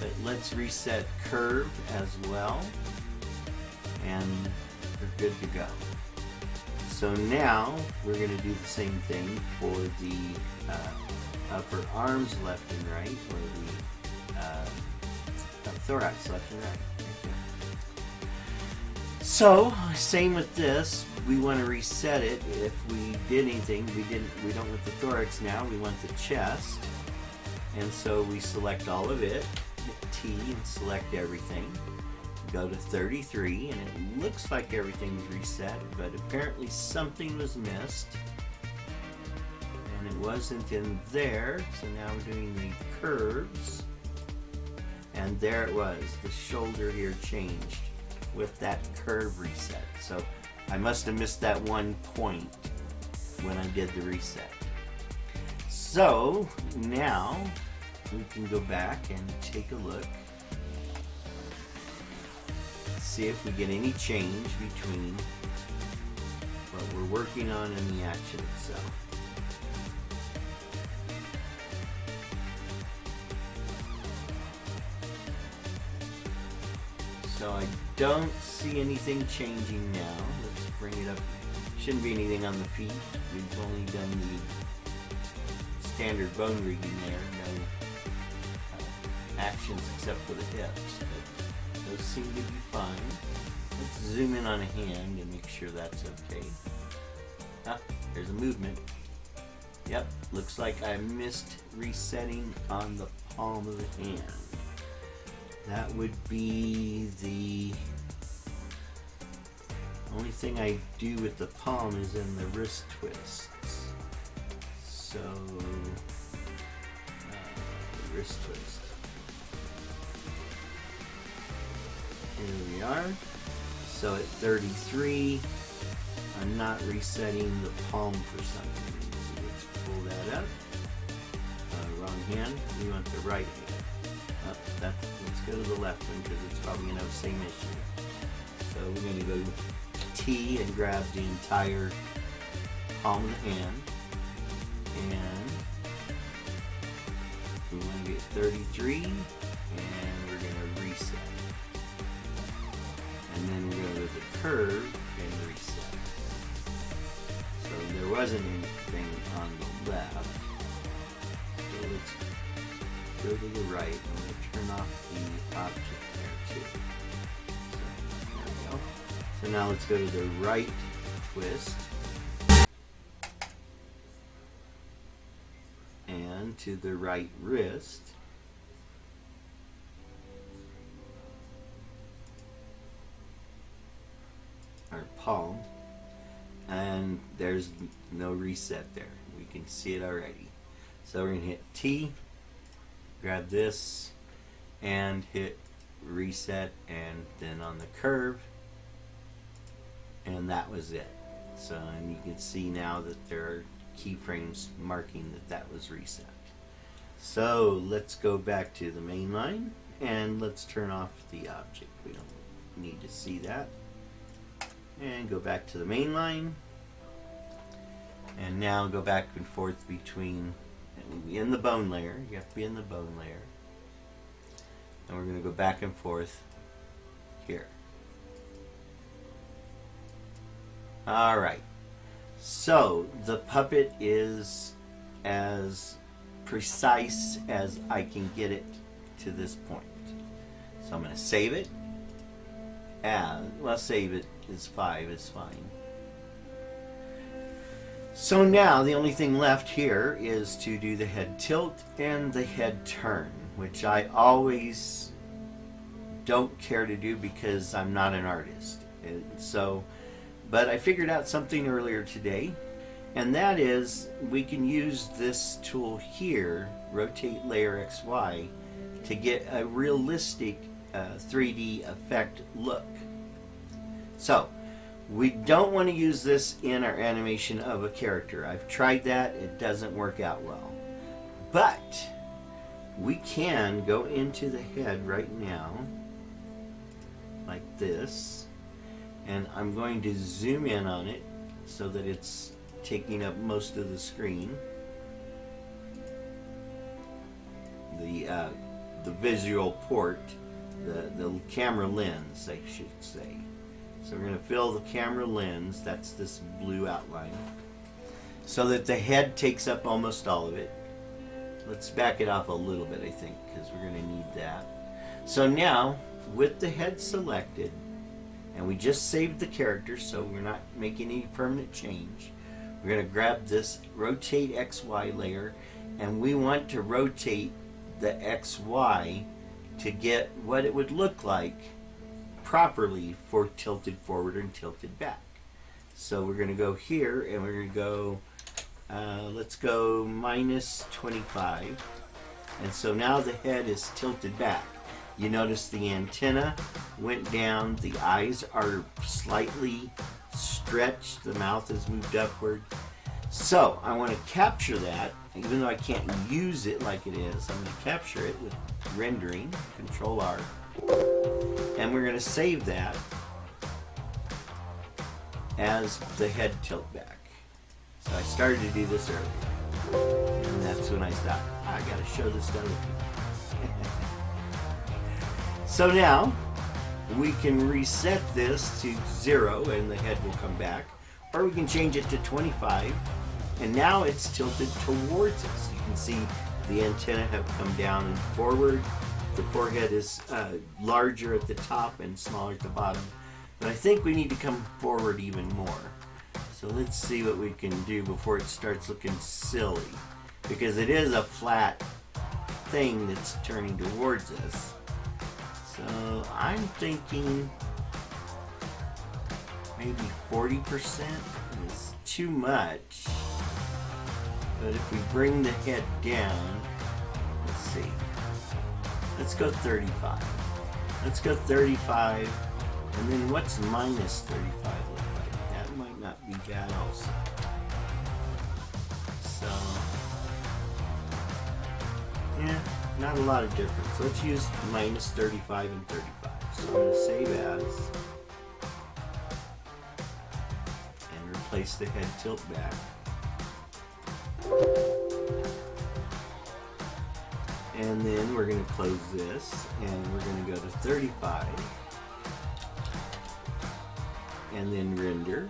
But let's reset curve as well, and we're good to go. So now we're going to do the same thing for the upper arms left and right, or the thorax left and right. So same with this. We want to reset it. If we did anything, we don't want the thorax now. We want the chest, and so we select all of it. Hit T and select everything. Go to 33, and it looks like everything's reset, but apparently something was missed, and it wasn't in there. So now we're doing the curves, and there it was. The shoulder here changed with that curve reset. So I must have missed that one point when I did the reset. So now we can go back and take a look, see if we get any change between what we're working on and the action itself. So I don't see anything changing now. Let's bring it up. Shouldn't be anything on the feet. We've only done the standard bone rigging there. No actions except for the hips. But those seem to be fine. Let's zoom in on a hand and make sure that's okay. Ah, there's a movement. Yep, looks like I missed resetting on the palm of the hand. That would be the only thing I do with the palm is in the wrist twists. So, wrist twist. Here we are. So at 33, I'm not resetting the palm for some reason. So let's pull that up. Wrong hand. We want the right hand. Let's go to the left one because it's probably going to have the same issue. So we're going to go T and grab the entire palm of the hand. And we want to get 33, and we're going to reset. And then we're going to go to the curve and reset. So there wasn't anything on the left. So let's go to the right. I'm going to turn off the object there too. So there we go. So now let's go to the right twist. And to the right wrist. Our palm. And there's no reset there. We can see it already. So we're going to hit T, grab this, and hit reset, and then on the curve, and that was it. So, and you can see now that there are keyframes marking that that was reset. So let's go back to the main line, and let's turn off the object. We don't need to see that. And go back to the main line, and now go back and forth between, in the bone layer, you have to be in the bone layer, and we're going to go back and forth here. Alright, so the puppet is as precise as I can get it to this point. So I'm going to save it. Well, save it is 5 is fine. So now the only thing left here is to do the head tilt and the head turn, which I always don't care to do because I'm not an artist. And so, but I figured out something earlier today, and that is we can use this tool here, Rotate Layer XY, to get a realistic 3D effect look. So we don't want to use this in our animation of a character. I've tried that, it doesn't work out well. But we can go into the head right now, like this, and I'm going to zoom in on it so that it's taking up most of the screen. The visual port, the camera lens, I should say. So we're going to fill the camera lens, that's this blue outline, so that the head takes up almost all of it. Let's back it off a little bit, I think, because we're going to need that. So now, with the head selected, and we just saved the character, so we're not making any permanent change, we're going to grab this Rotate XY layer, and we want to rotate the XY to get what it would look like properly for tilted forward and tilted back. So we're going to go here, and we're going to go, let's go -25. And so now the head is tilted back. You notice the antenna went down, the eyes are slightly stretched, the mouth has moved upward. So I want to capture that, even though I can't use it like it is. I'm going to capture it with rendering, Control R. And we're going to save that as the head tilt back. So I started to do this earlier, and that's when I stopped. I got to show this to other people. So now we can reset this to 0 and the head will come back, or we can change it to 25, and now it's tilted towards us. You can see the antenna have come down and forward, The forehead is larger at the top and smaller at the bottom. But I think we need to come forward even more. So let's see what we can do before it starts looking silly. Because it is a flat thing that's turning towards us. So I'm thinking maybe 40% is too much. But if we bring the head down, let's see. Let's go 35. Let's go 35. And then what's minus 35 look like? That might not be bad also. So, yeah, not a lot of difference. Let's use minus 35 and 35. So I'm going to save as. And replace the head tilt back. And then we're going to close this, and we're going to go to 35, and then render.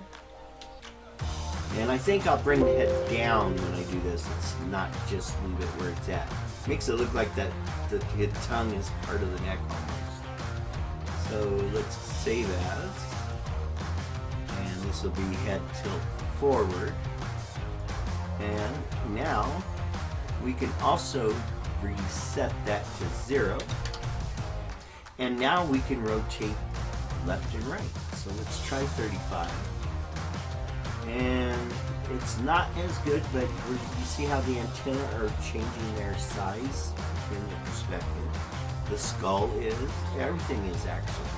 And I think I'll bring the head down when I do this. It's not just leave it where it's at. Makes it look like that the tongue is part of the neck almost. So let's save as, and this will be head tilt forward. And now we can also reset that to 0, and now we can rotate left and right. So let's try 35, and it's not as good, but you see how the antenna are changing their size in the perspective. The skull is, everything is actually.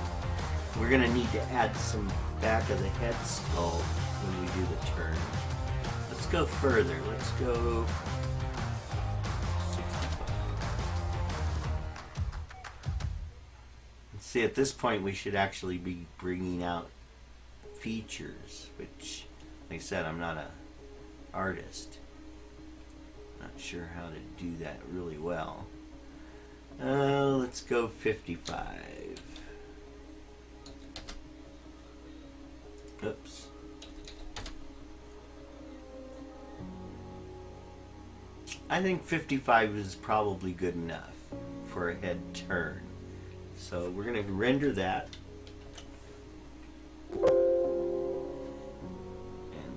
We're going to need to add some back of the head skull when we do the turn. Let's go further. Let's go 65. See, at this point we should actually be bringing out features, which, like I said, I'm not an artist. Not sure how to do that really well. Let's go 55. Oops. I think 55 is probably good enough for a head turn. So we're going to render that. And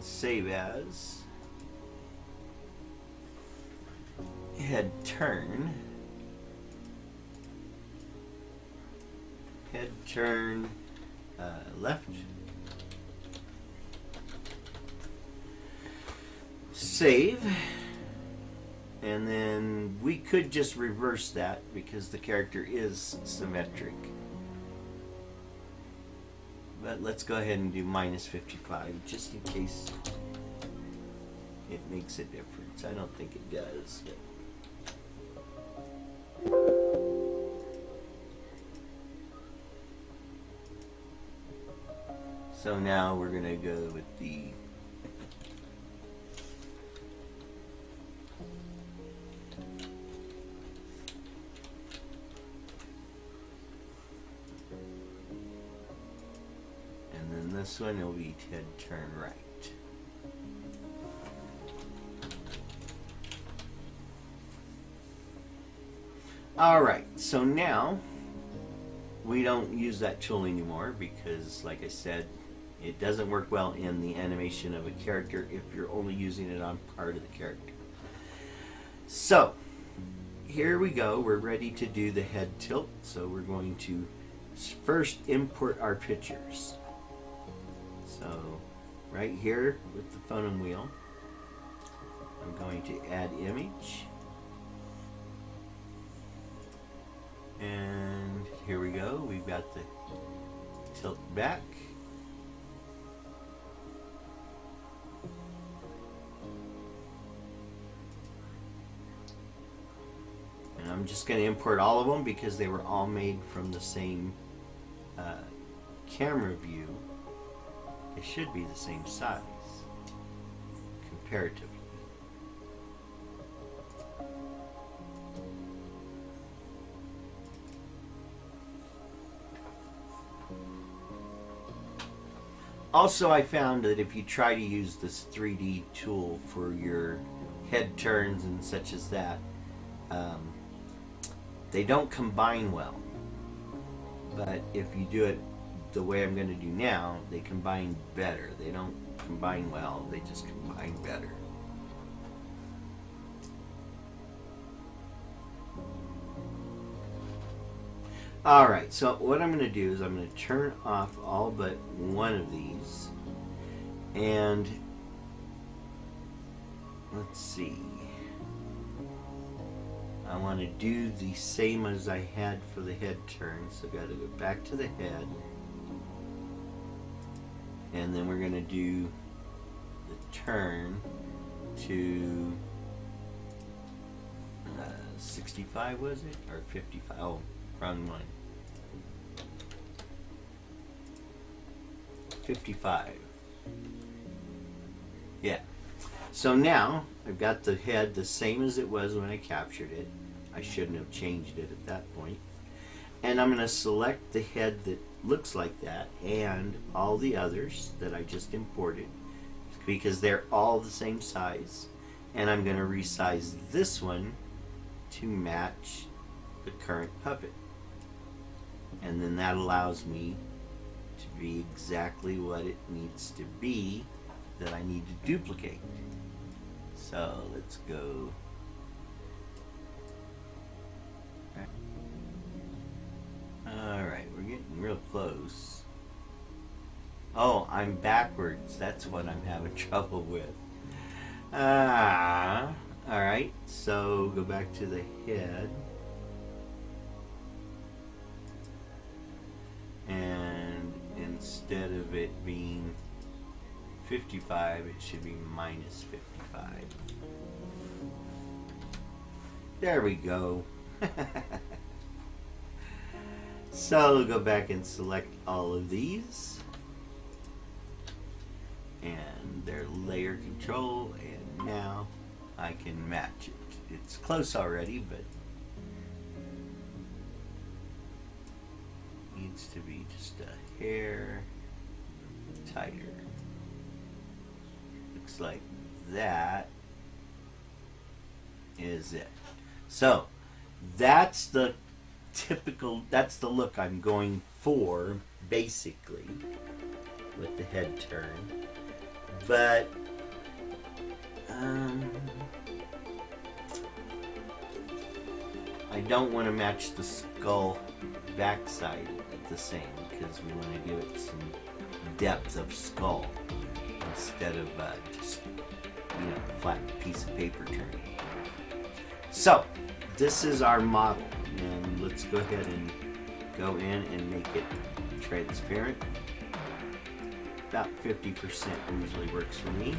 save as. Head turn. Head turn left. Save. And then we could just reverse that because the character is symmetric. But let's go ahead and do minus 55 just in case it makes a difference. I don't think it does. But so now we're going to go with the this one will be head turn right. Alright, so now we don't use that tool anymore because, like I said, it doesn't work well in the animation of a character if you're only using it on part of the character. So, here we go. We're ready to do the head tilt. So we're going to first import our pictures. So right here with the phonem wheel, I'm going to add image. And here we go. We've got the tilt back. And I'm just going to import all of them because they were all made from the same camera view. They should be the same size, comparatively. Also, I found that if you try to use this 3D tool for your head turns and such as that, They don't combine well. But if you do it the way I'm going to do now, they combine better. They don't combine well, they just combine better. Alright, so what I'm going to do is I'm going to turn off all but one of these. And let's see. I want to do the same as I had for the head turn. So I've got to go back to the head. And then we're going to do the turn to 65, was it? Or 55? Oh, wrong one. 55. Yeah. So now I've got the head the same as it was when I captured it. I shouldn't have changed it at that point. And I'm going to select the head that looks like that and all the others that I just imported because they're all the same size. And I'm going to resize this one to match the current puppet. And then that allows me to be exactly what it needs to be that I need to duplicate. So let's go. Alright, we're getting real close. Oh, I'm backwards. That's what I'm having trouble with. Alright, so go back to the head. And instead of it being 55, it should be minus 55. There we go. So we'll go back and select all of these. And their layer control, and now I can match it. It's close already, but needs to be just a hair tighter. Looks like that is it. So that's the typical, that's the look I'm going for basically with the head turn. But I don't want to match the skull backside the same because we want to give it some depth of skull instead of just, you know, flat piece of paper turning. So this is our model, and let's go ahead and go in and make it transparent. About 50% usually works for me.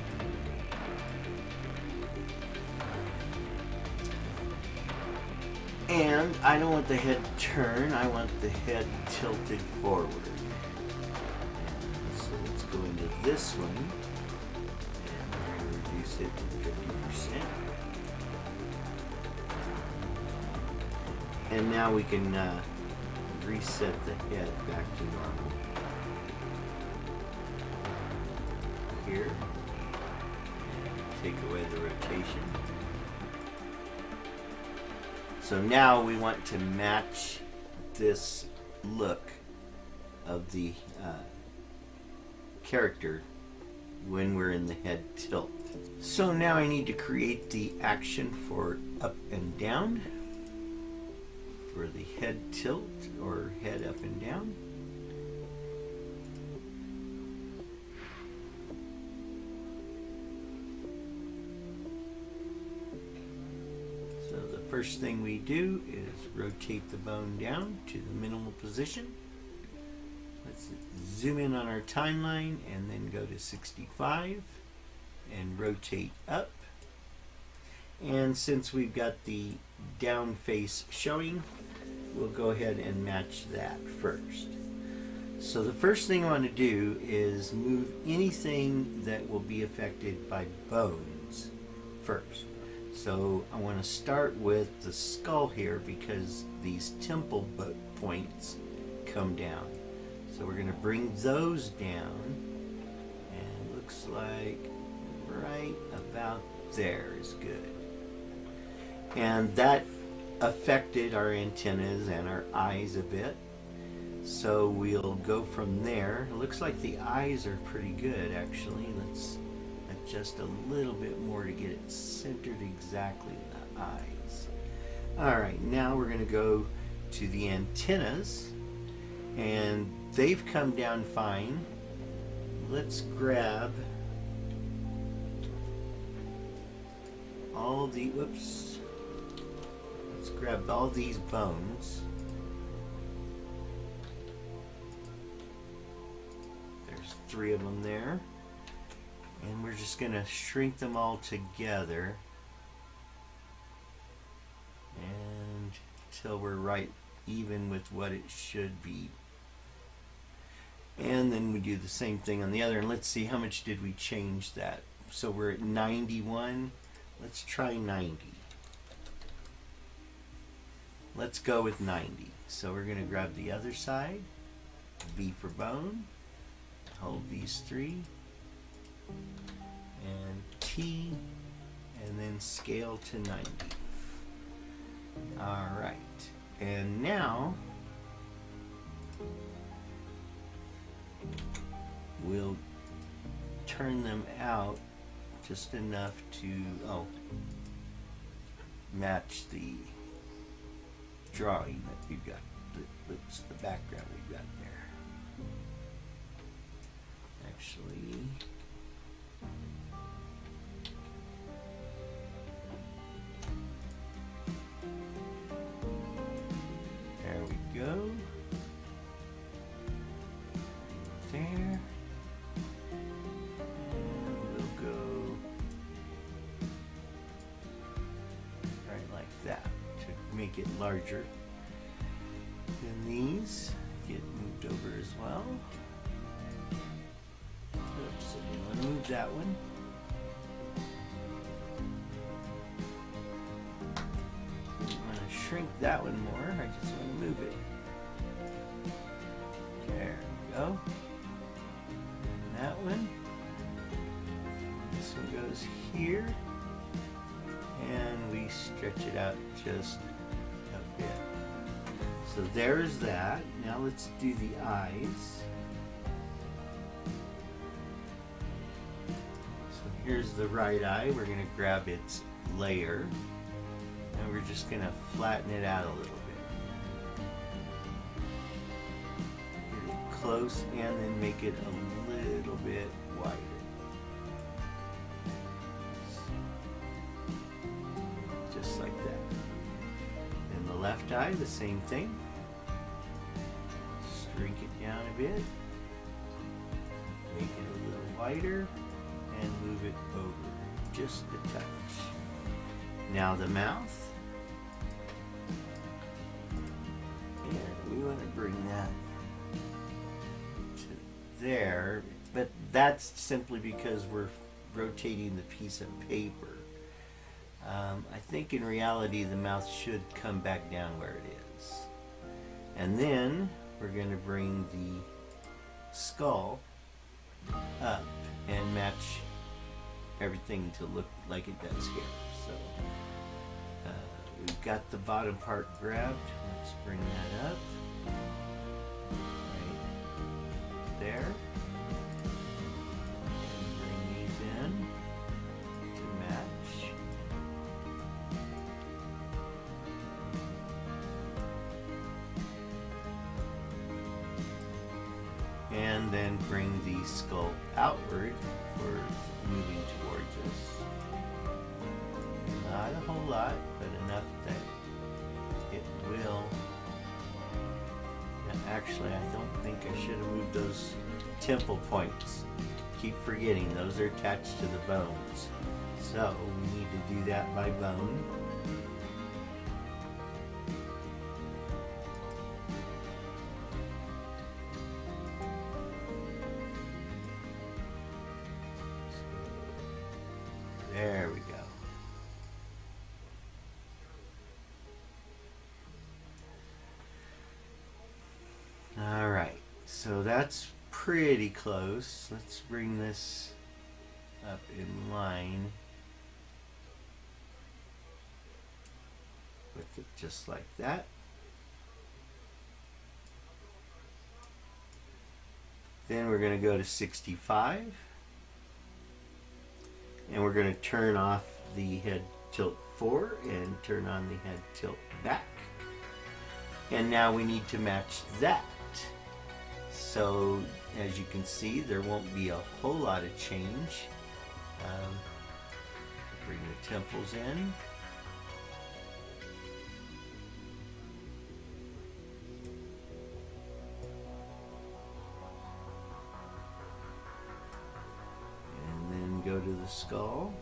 And I don't want the head to turn, I want the head tilted forward. And so let's go into this one, and we're going to reduce it to 50%. And now we can reset the head back to normal. Here, and take away the rotation. So now we want to match this look of the character when we're in the head tilt. So now I need to create the action for up and down for the head tilt or head up and down. First thing we do is rotate the bone down to the minimal position. Let's zoom in on our timeline and then go to 65 and rotate up. And since we've got the down face showing, we'll go ahead and match that first. So the first thing I want to do is move anything that will be affected by bones first. So I want to start with the skull here because these temple points come down. So we're going to bring those down, and it looks like right about there is good. And that affected our antennas and our eyes a bit. So we'll go from there. It looks like the eyes are pretty good actually. Let's adjust a little bit more to get it centered exactly in the eyes. Alright, now we're going to go to the antennas, and they've come down fine. Let's grab all the, whoops, let's grab all these bones. There's 3 of them there. And we're just going to shrink them all together and until we're right even with what it should be. And then we do the same thing on the other, and let's see how much did we change that. So we're at 91. Let's try 90. Let's go with 90. So we're going to grab the other side, V for bone, hold these 3, and T, and then scale to 90. Alright, and now we'll turn them out just enough to match the drawing that we've got, the background we've got there. Actually, there we go. There. And we'll go right like that to make it larger. Then these get moved over as well. Oops, I didn't want to move that one. I didn't want to shrink that one more, I just want to move it. There we go. And that one. This one goes here. And we stretch it out just a bit. So there's that. Now let's do the eyes. So here's the right eye. We're going to grab its layer, and we're just going to flatten it out a little bit. Get it close and then make it a little bit wider. Just like that. And the left eye, the same thing. Shrink it down a bit, make it a little wider, and move it over just a touch. Now the mouth, and we want to bring that to there, but that's simply because we're rotating the piece of paper. I think in reality the mouth should come back down where it is. And then we're going to bring the skull up and match everything to look like it does here. So we've got the bottom part grabbed. Let's bring that up right there. And bring these in to match. And then bring the skull outward for moving towards us. Not a whole lot, but enough that it will. Now, actually, I don't think I should have moved those temple points. Keep forgetting, those are attached to the bones. So we need to do that by bone. There we go. All right, so that's pretty close. Let's bring this up in line with mark it just like that. Then we're going to go to 65. And we're going to turn off the head tilt forward and turn on the head tilt back. And now we need to match that. So as you can see, there won't be a whole lot of change. Bring the temples in. And then go to the skull.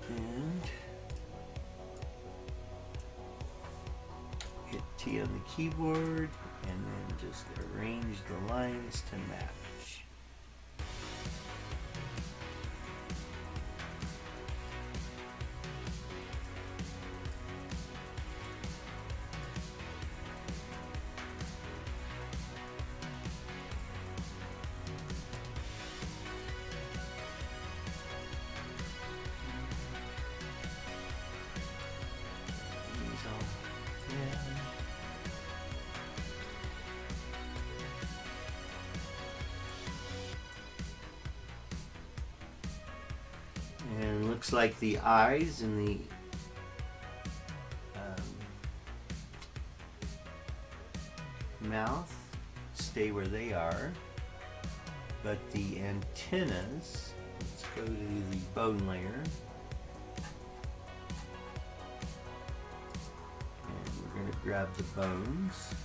And hit T on the keyboard, and then just arrange the lines to match. These all in. And looks like the eyes and the mouth stay where they are, but the antennas, let's go to the bone layer, and we're going to grab the bones.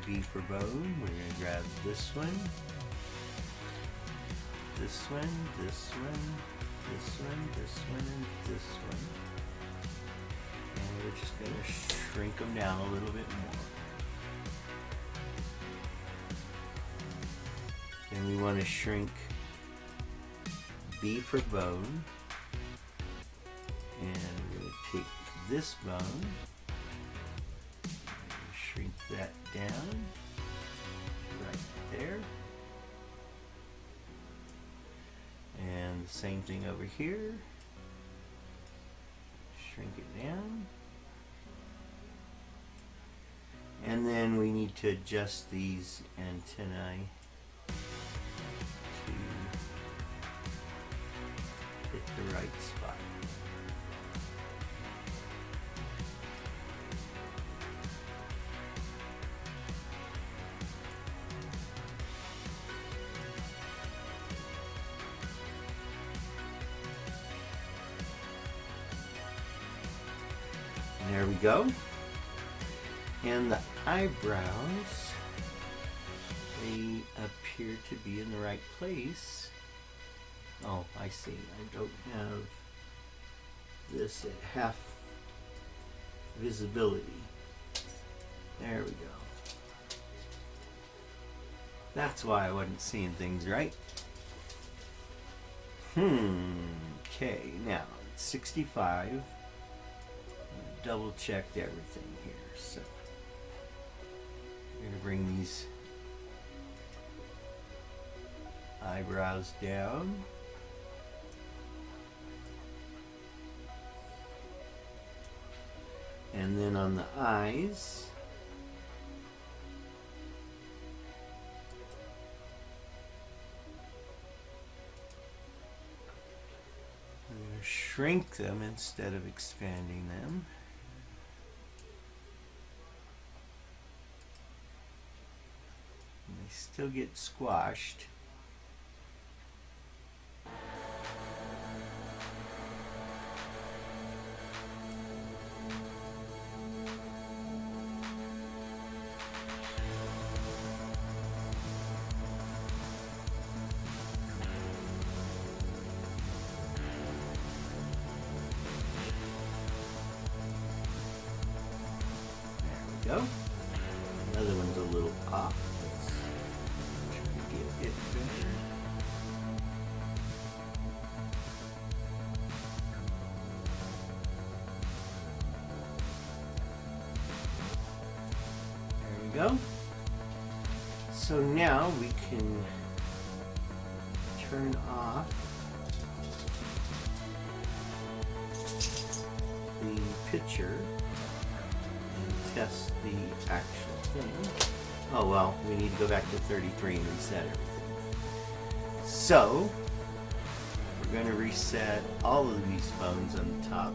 B for bone. We're going to grab this one, this one, this one, this one, this one, and this one. And we're just going to shrink them down a little bit more. Then we want to shrink B for bone. And we're going to take this bone, shrink that down right there. And the same thing over here. Shrink it down. And then we need to adjust these antennae to hit the right spot. There we go. And the eyebrows, they appear to be in the right place. Oh, I see. I don't have this at half visibility. There we go. That's why I wasn't seeing things right. Okay, now it's 65. Double checked everything here. So we're going to bring these eyebrows down. And then on the eyes, we're going to shrink them instead of expanding them. They still get squashed. There we go. Another one's a little off. Get it better. There we go. So now we can turn off the picture and test the actual thing. Oh well, we need to go back to 33 and reset everything. So, we're going to reset all of these phones on the top.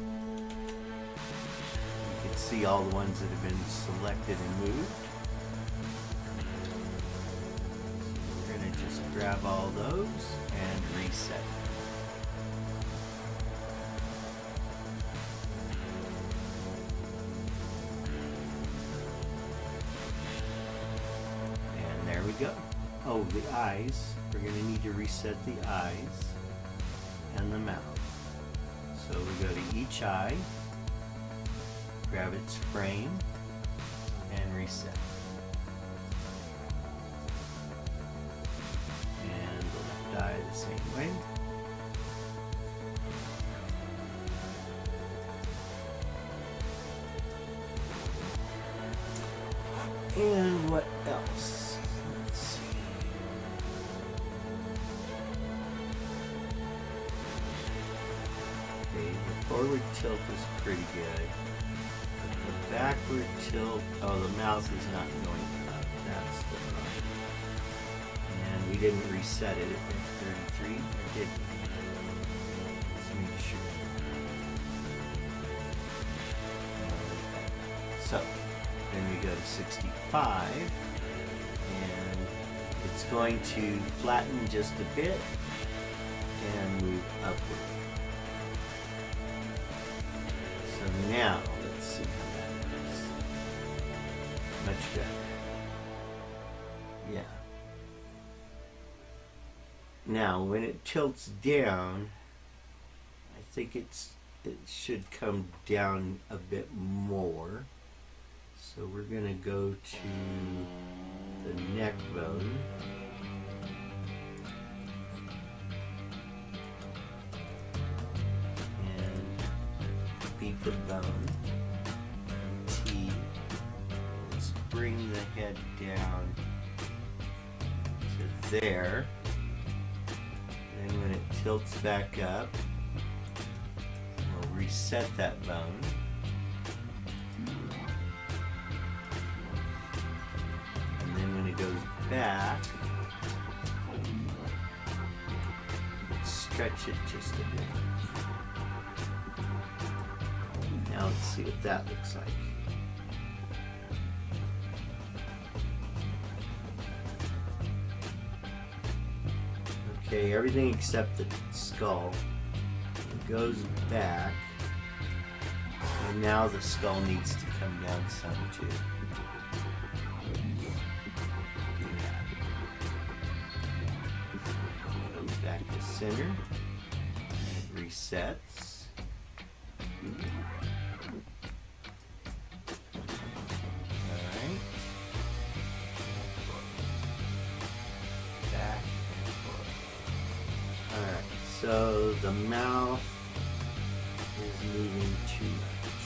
You can see all the ones that have been selected and moved. We're going to just grab all those and reset. And there we go. Oh, the eyes. We're going to need to reset the eyes and the mouth. So we go to each eye, grab its frame, and reset. And the left eye the same way. And what else? Let's see. Okay, the forward tilt is pretty good. But the backward tilt, oh, the mouse is not going up. That's the problem. And we didn't reset it at 33, or did we? Let's make sure. So, then we go to 65, and it's going to flatten just a bit and move upward. So now, let's see how that looks. Much better. Yeah. Now, when it tilts down, I think it should come down a bit more. So we're going to go to the neck bone. And B for bone. T. Let's bring the head down to there. Then when it tilts back up, we'll reset that bone. Goes back, stretch it just a bit. Now let's see what that looks like. Okay, everything except the skull goes back, and now the skull needs to come down some too. Back to center, and it resets. Alright. Back and forth. Alright, so the mouth is moving too much.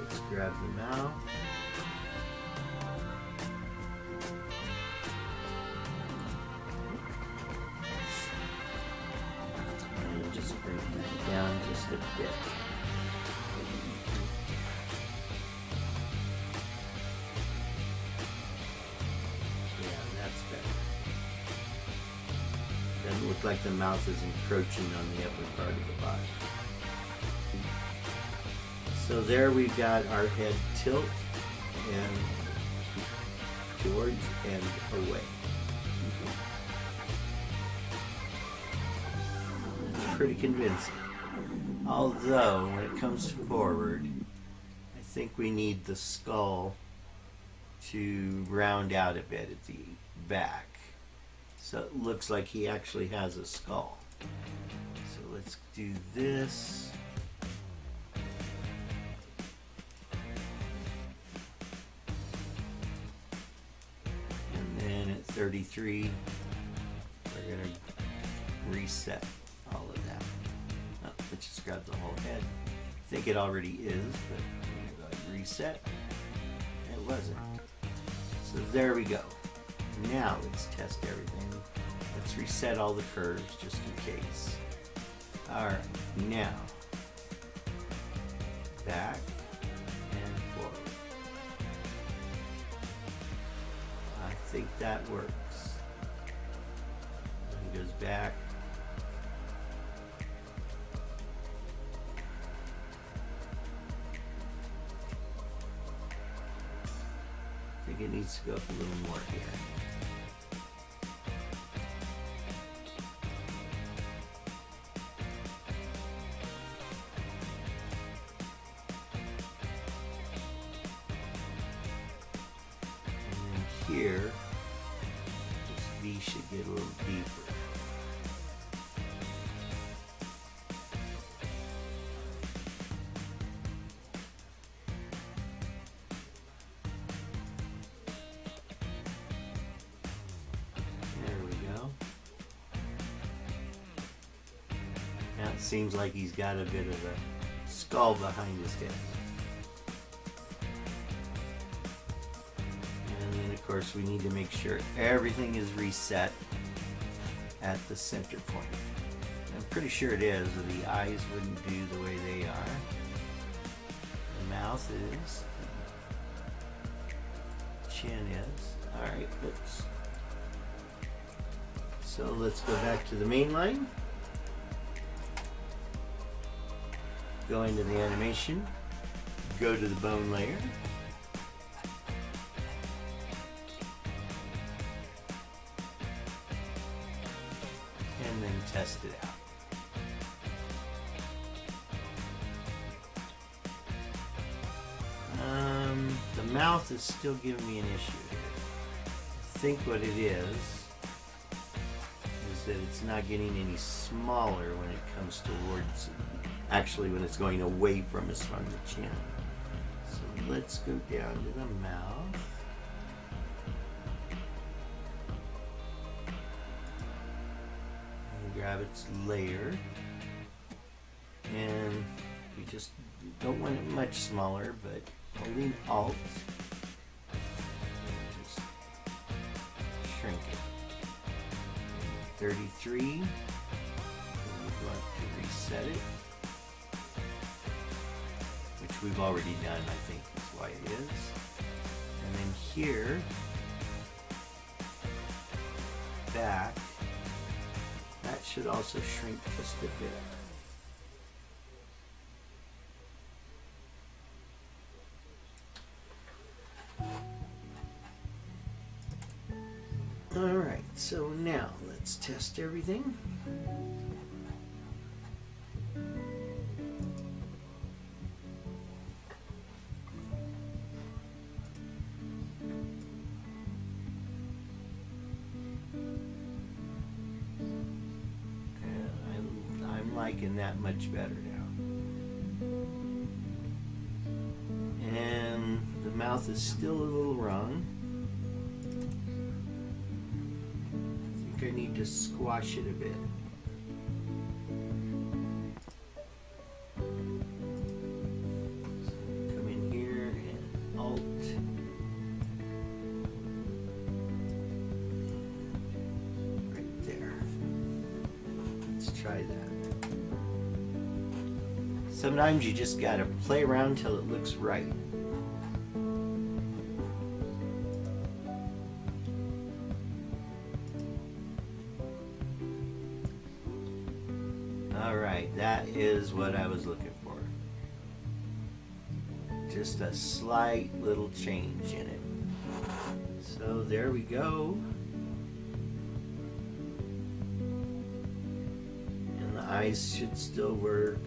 Let's grab the mouth. Down just a bit. Yeah, that's better. Doesn't look like the mouth is encroaching on the upper part of the body. So there we've got our head tilt and towards and away. It's pretty convincing. Although, when it comes forward, I think we need the skull to round out a bit at the back. So it looks like he actually has a skull. So let's do this. And then at 33, we're going to reset all of that. Let's just grab the whole head. I think it already is, but I'm going to go ahead and reset. It wasn't. So there we go. Now let's test everything Let's reset all the curves just in case. Alright, now back and forward. I think that works. It goes back. I think it needs to go up a little more here. Here, this V should get a little deeper. There we go. Now it seems like he's got a bit of a skull behind his head. Of course, we need to make sure everything is reset at the center point. I'm pretty sure it is, or the eyes wouldn't do the way they are. The mouth is. The chin is. Alright, so let's go back to the main line. Go into the animation. Go to the bone layer. And then test it out. The mouth is still giving me an issue here. I think what it is that it's not getting any smaller when it comes towards, actually when it's going away from us from the chin. So let's go down to the mouth. Grab its layer, and we just don't want it much smaller, but holding Alt, just shrink it. 33, and we'd like to reset it, which we've already done, I think is why it is. And then here, back, that should also shrink just a bit. Alright, so now let's test everything. I'm liking that much better now. And the mouth is still a little wrong. I think I need to squash it a bit. So come in here and Alt. Right there. Let's try that. Sometimes you just gotta play around till it looks right. Alright, that is what I was looking for. Just a slight little change in it. So there we go. And the eyes should still work.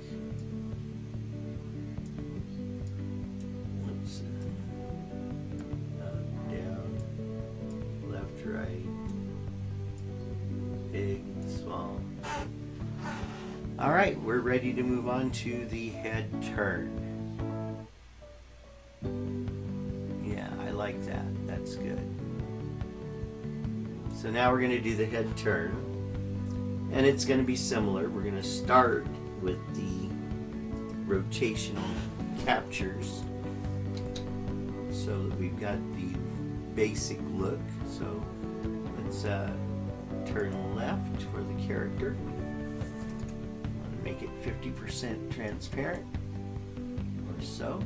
Big, small. All right, we're ready to move on to the head turn. Yeah, I like that. That's good. So now we're going to do the head turn. And it's going to be similar. We're going to start with the rotational captures so that we've got the basic look. So let's turn left for the character. I'm going to make it 50% transparent or so.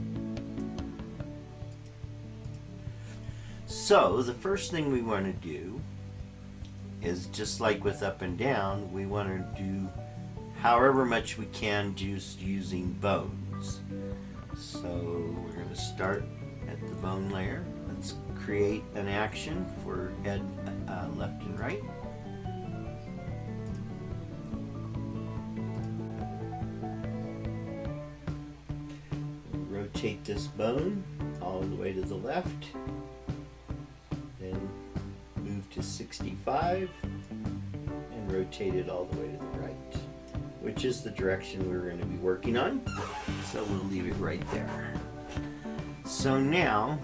So the first thing we want to do is, just like with up and down, we want to do however much we can just using bones. So we're going to start at the bone layer. Let's create an action for head left and right. Rotate this bone all the way to the left. Then move to 65 and rotate it all the way to the right, which is the direction we're going to be working on. So we'll leave it right there. So now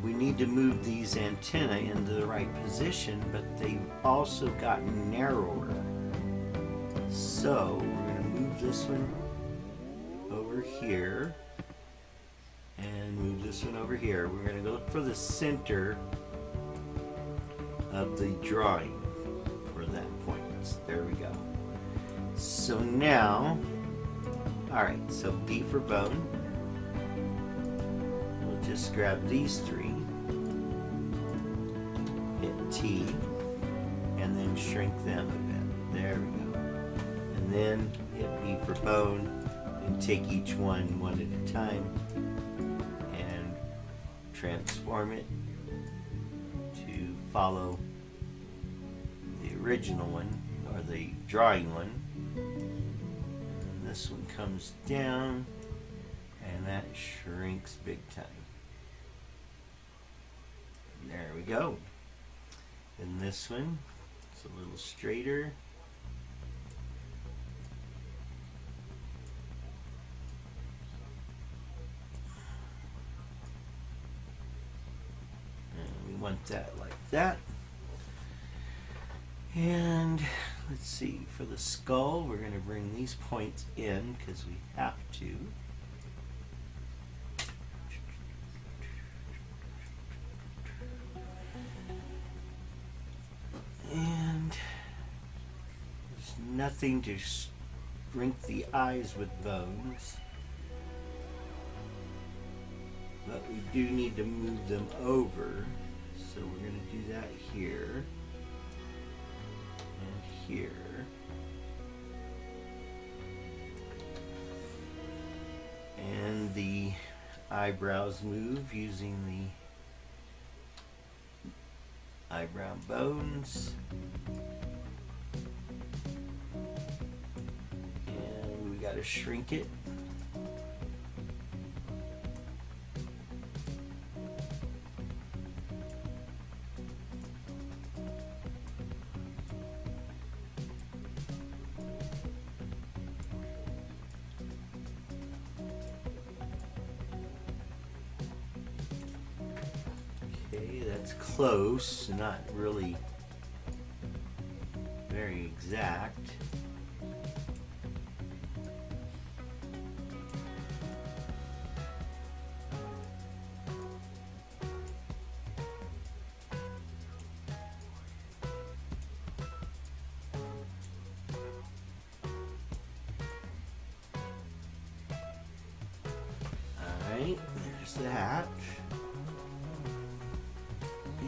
we need to move these antennae into the right position, but they've also gotten narrower. So we're going to move this one over here and move this one over here. We're going to look for the center of the drawing for that point. There we go. So now, alright, so B for bone. We'll just grab these three, hit T, and then shrink them a bit. There we go. And then hit B for bone and take each one at a time and transform it to follow the original one, or the drawing one. And this one comes down and that shrinks big time. There we go. And this one, it's a little straighter. Want that like that. And let's see, for the skull we're going to bring these points in because we have to. And there's nothing to shrink the eyes with bones, but we do need to move them over. So we're going to do that here and here. And the eyebrows move using the eyebrow bones. And we got to shrink it. Okay, that's close, not really very exact. Alright, there's that.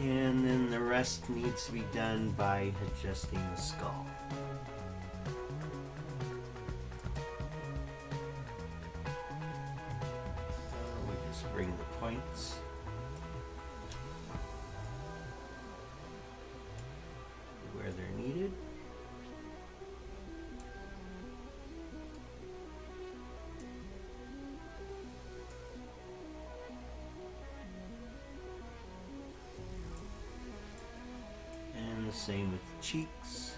And then the rest needs to be done by adjusting the skull. We just bring the points where they're needed. Same with the cheeks.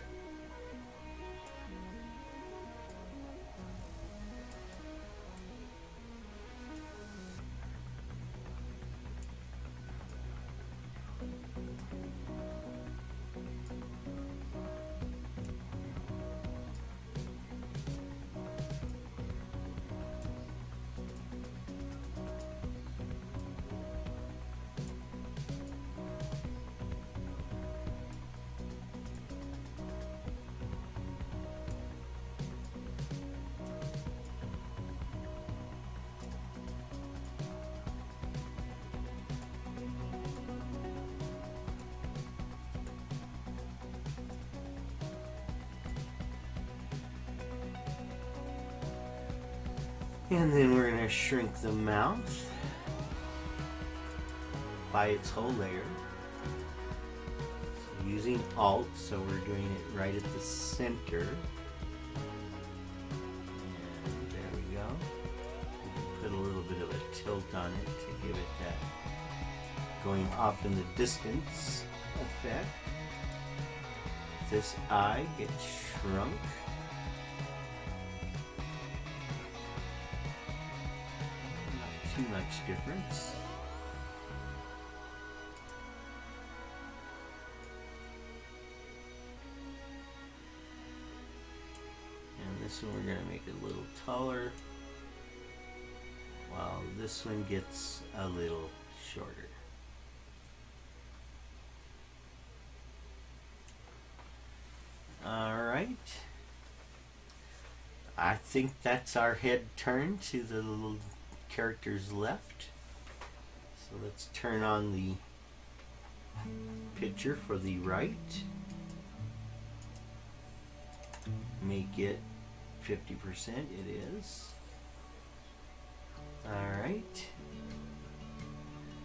And then we're going to shrink the mouth by its whole layer. So using Alt, so we're doing it right at the center. And there we go. Put a little bit of a tilt on it to give it that going off in the distance effect. This eye gets shrunk. Not too much difference. And this one we're going to make it a little taller, while this one gets a little shorter. Alright, I think that's our head turned to the little character's left. So let's turn on the picture for the right. Make it 50%, it is. Alright,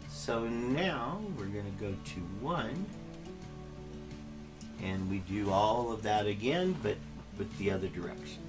so now we're going to go to 1. And we do all of that again, but with the other direction.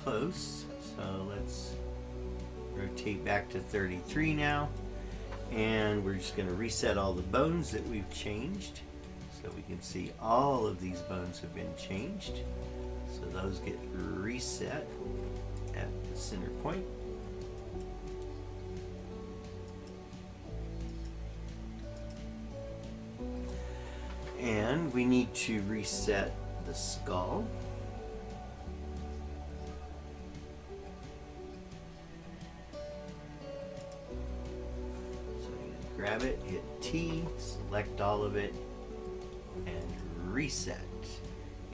Close, so let's rotate back to 33 now, and we're just going to reset all the bones that we've changed, so we can see all of these bones have been changed. So those get reset at the center point. And we need to reset the skull. Grab it, hit T, select all of it, and reset.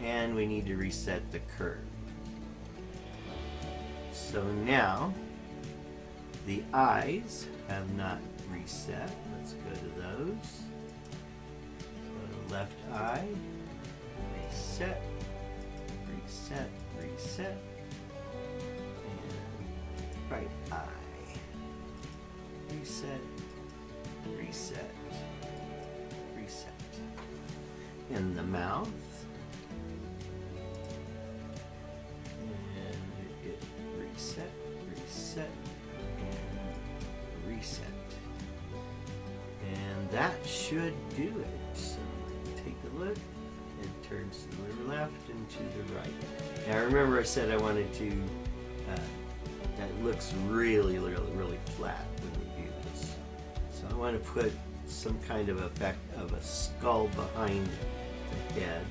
And we need to reset the curve. So now, the eyes have not reset. Let's go to those. So left eye, reset, reset, reset, and right eye, reset, reset, reset. In the mouth, and it reset, reset, and reset. And that should do it. So take a look. It turns to the left and to the right. Now remember I said I wanted to, that looks really, really, really flat when we do this. So I want to put some kind of effect of a skull behind the head.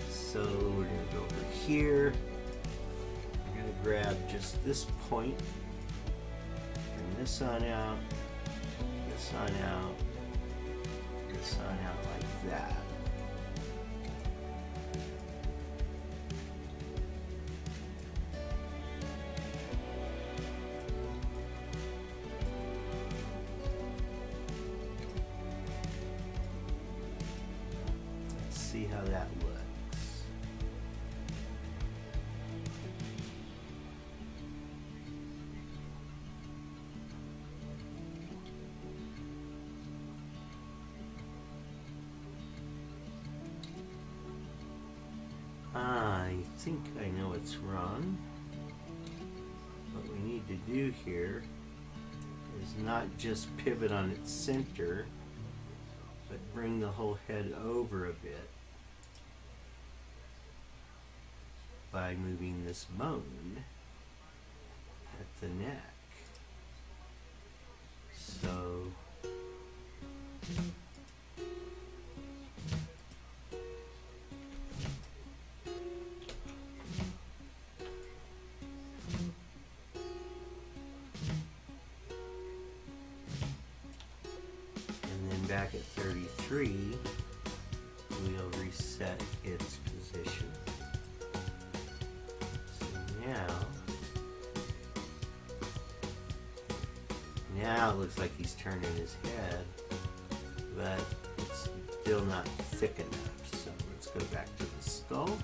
So we're going to go over here. We're going to grab just this point, bring this on out, this on out, this on out like that. See how that looks. I think I know what's wrong. What we need to do here is not just pivot on its center, but bring the whole head over a bit by moving this bone at the neck. So back at 33, we'll reset its position. So now it looks like he's turning his head, but it's still not thick enough. So let's go back to the skull.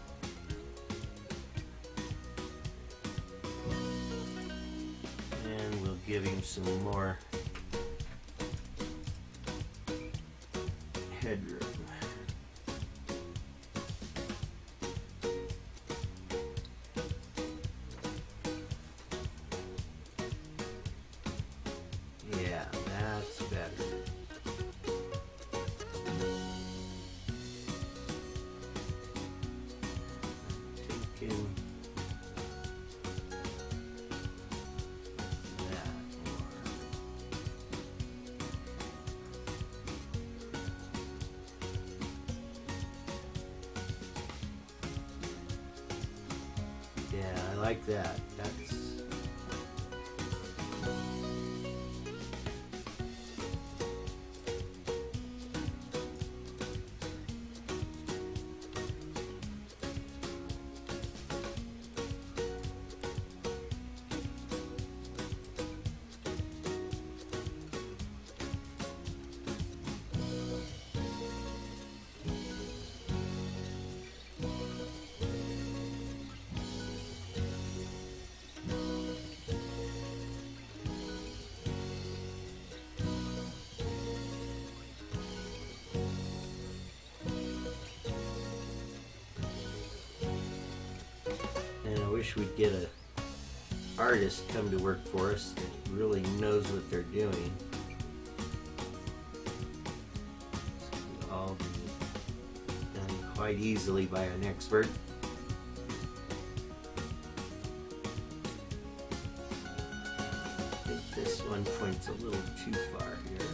And we'll give him some more headroom. Yeah, that's better. Taking that more. Yeah, I like that. That's and I wish we'd get a artist come to work for us that really knows what they're doing. This could all be done quite easily by an expert. I think this one points a little too far here.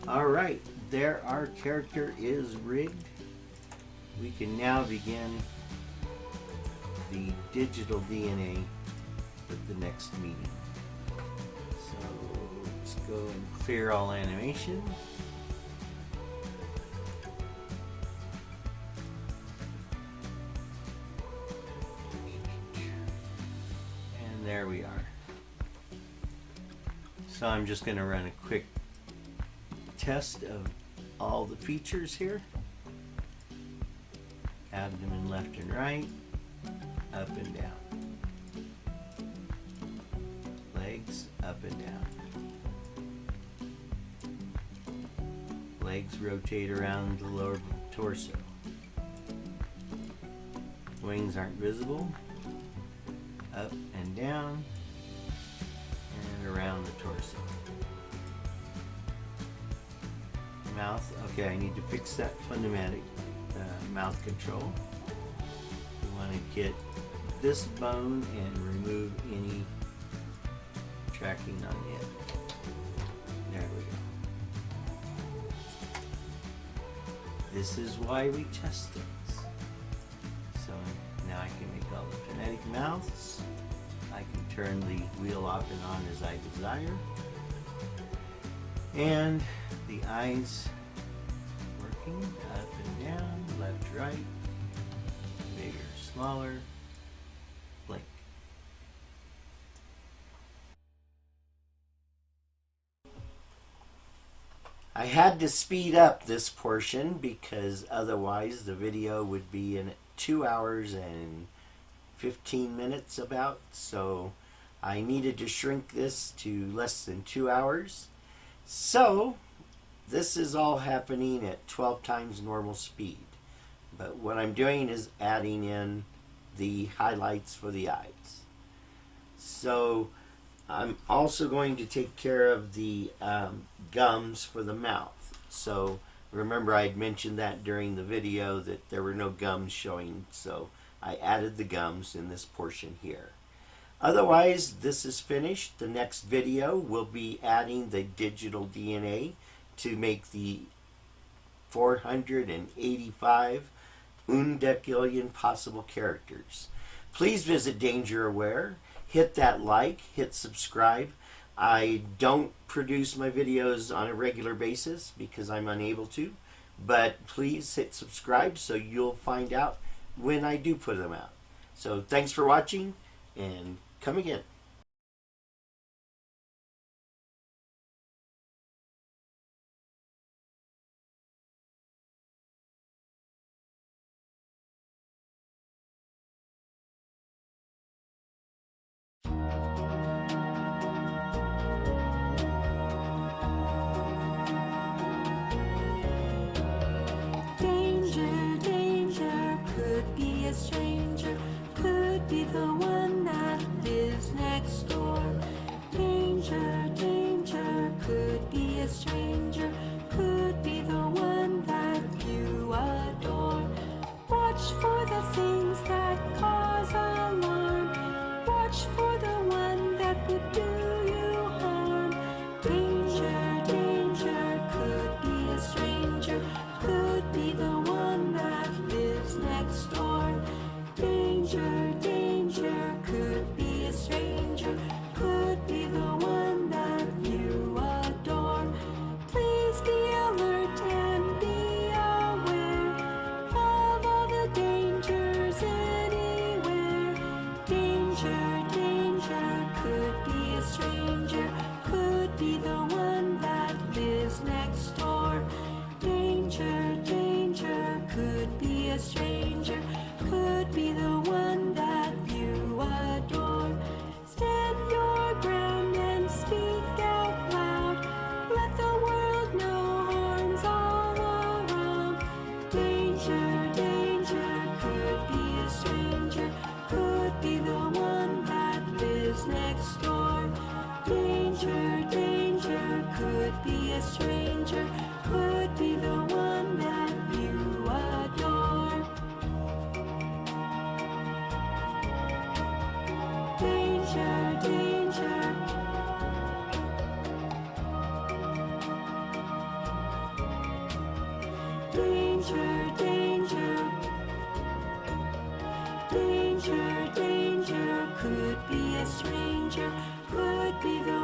Alright, there our character is rigged. We can now begin the digital DNA with the next meeting. So let's go and clear all animation. And there we are. So I'm just going to run a quick test of all the features here. Abdomen left and right, up and down. Legs up and down. Legs rotate around the lower torso. Wings aren't visible. Up and down and around the torso. Mouth, okay, I need to fix that fundamental mouth control. We want to get this bone and remove any tracking on it. There we go. This is why we test things. So now I can make all the phonetic mouths. I can turn the wheel off and on as I desire. And the eyes working up and down, left, right, bigger, smaller, I had to speed up this portion because otherwise the video would be in 2 hours and 15 minutes about, so I needed to shrink this to less than 2 hours. So this is all happening at 12 times normal speed. But what I'm doing is adding in the highlights for the eyes. So I'm also going to take care of the gums for the mouth. So remember, I had mentioned that during the video that there were no gums showing, so I added the gums in this portion here. Otherwise, this is finished. The next video will be adding the digital DNA to make the 485 undecillion possible characters. Please visit Danger Aware. Hit that like, hit subscribe. I don't produce my videos on a regular basis because I'm unable to, but please hit subscribe so you'll find out when I do put them out. So thanks for watching, and come again. Danger, danger, could be a stranger, could be the one that lives next door. Danger, danger, could be a stranger, could be the one that you adore. Watch for the things that cause alarm, watch for the one that would do you harm. Danger, danger, could be a stranger, could be the one that lives next door. Danger, danger, could be a stranger, could be the one that you adore. Please be alert and be aware of all the dangers anywhere. Danger, danger, could be a stranger, could be the one that lives next door. Danger, danger, could be a stranger, could be the one that you adore. Stand your ground and speak out loud, let the world know harm's all around. Danger, danger, could be a stranger, could be the one that lives next door. Danger, danger, could be a stranger, could be the one that you adore. Danger, danger. Danger, danger. Danger, danger, could be a stranger, could be the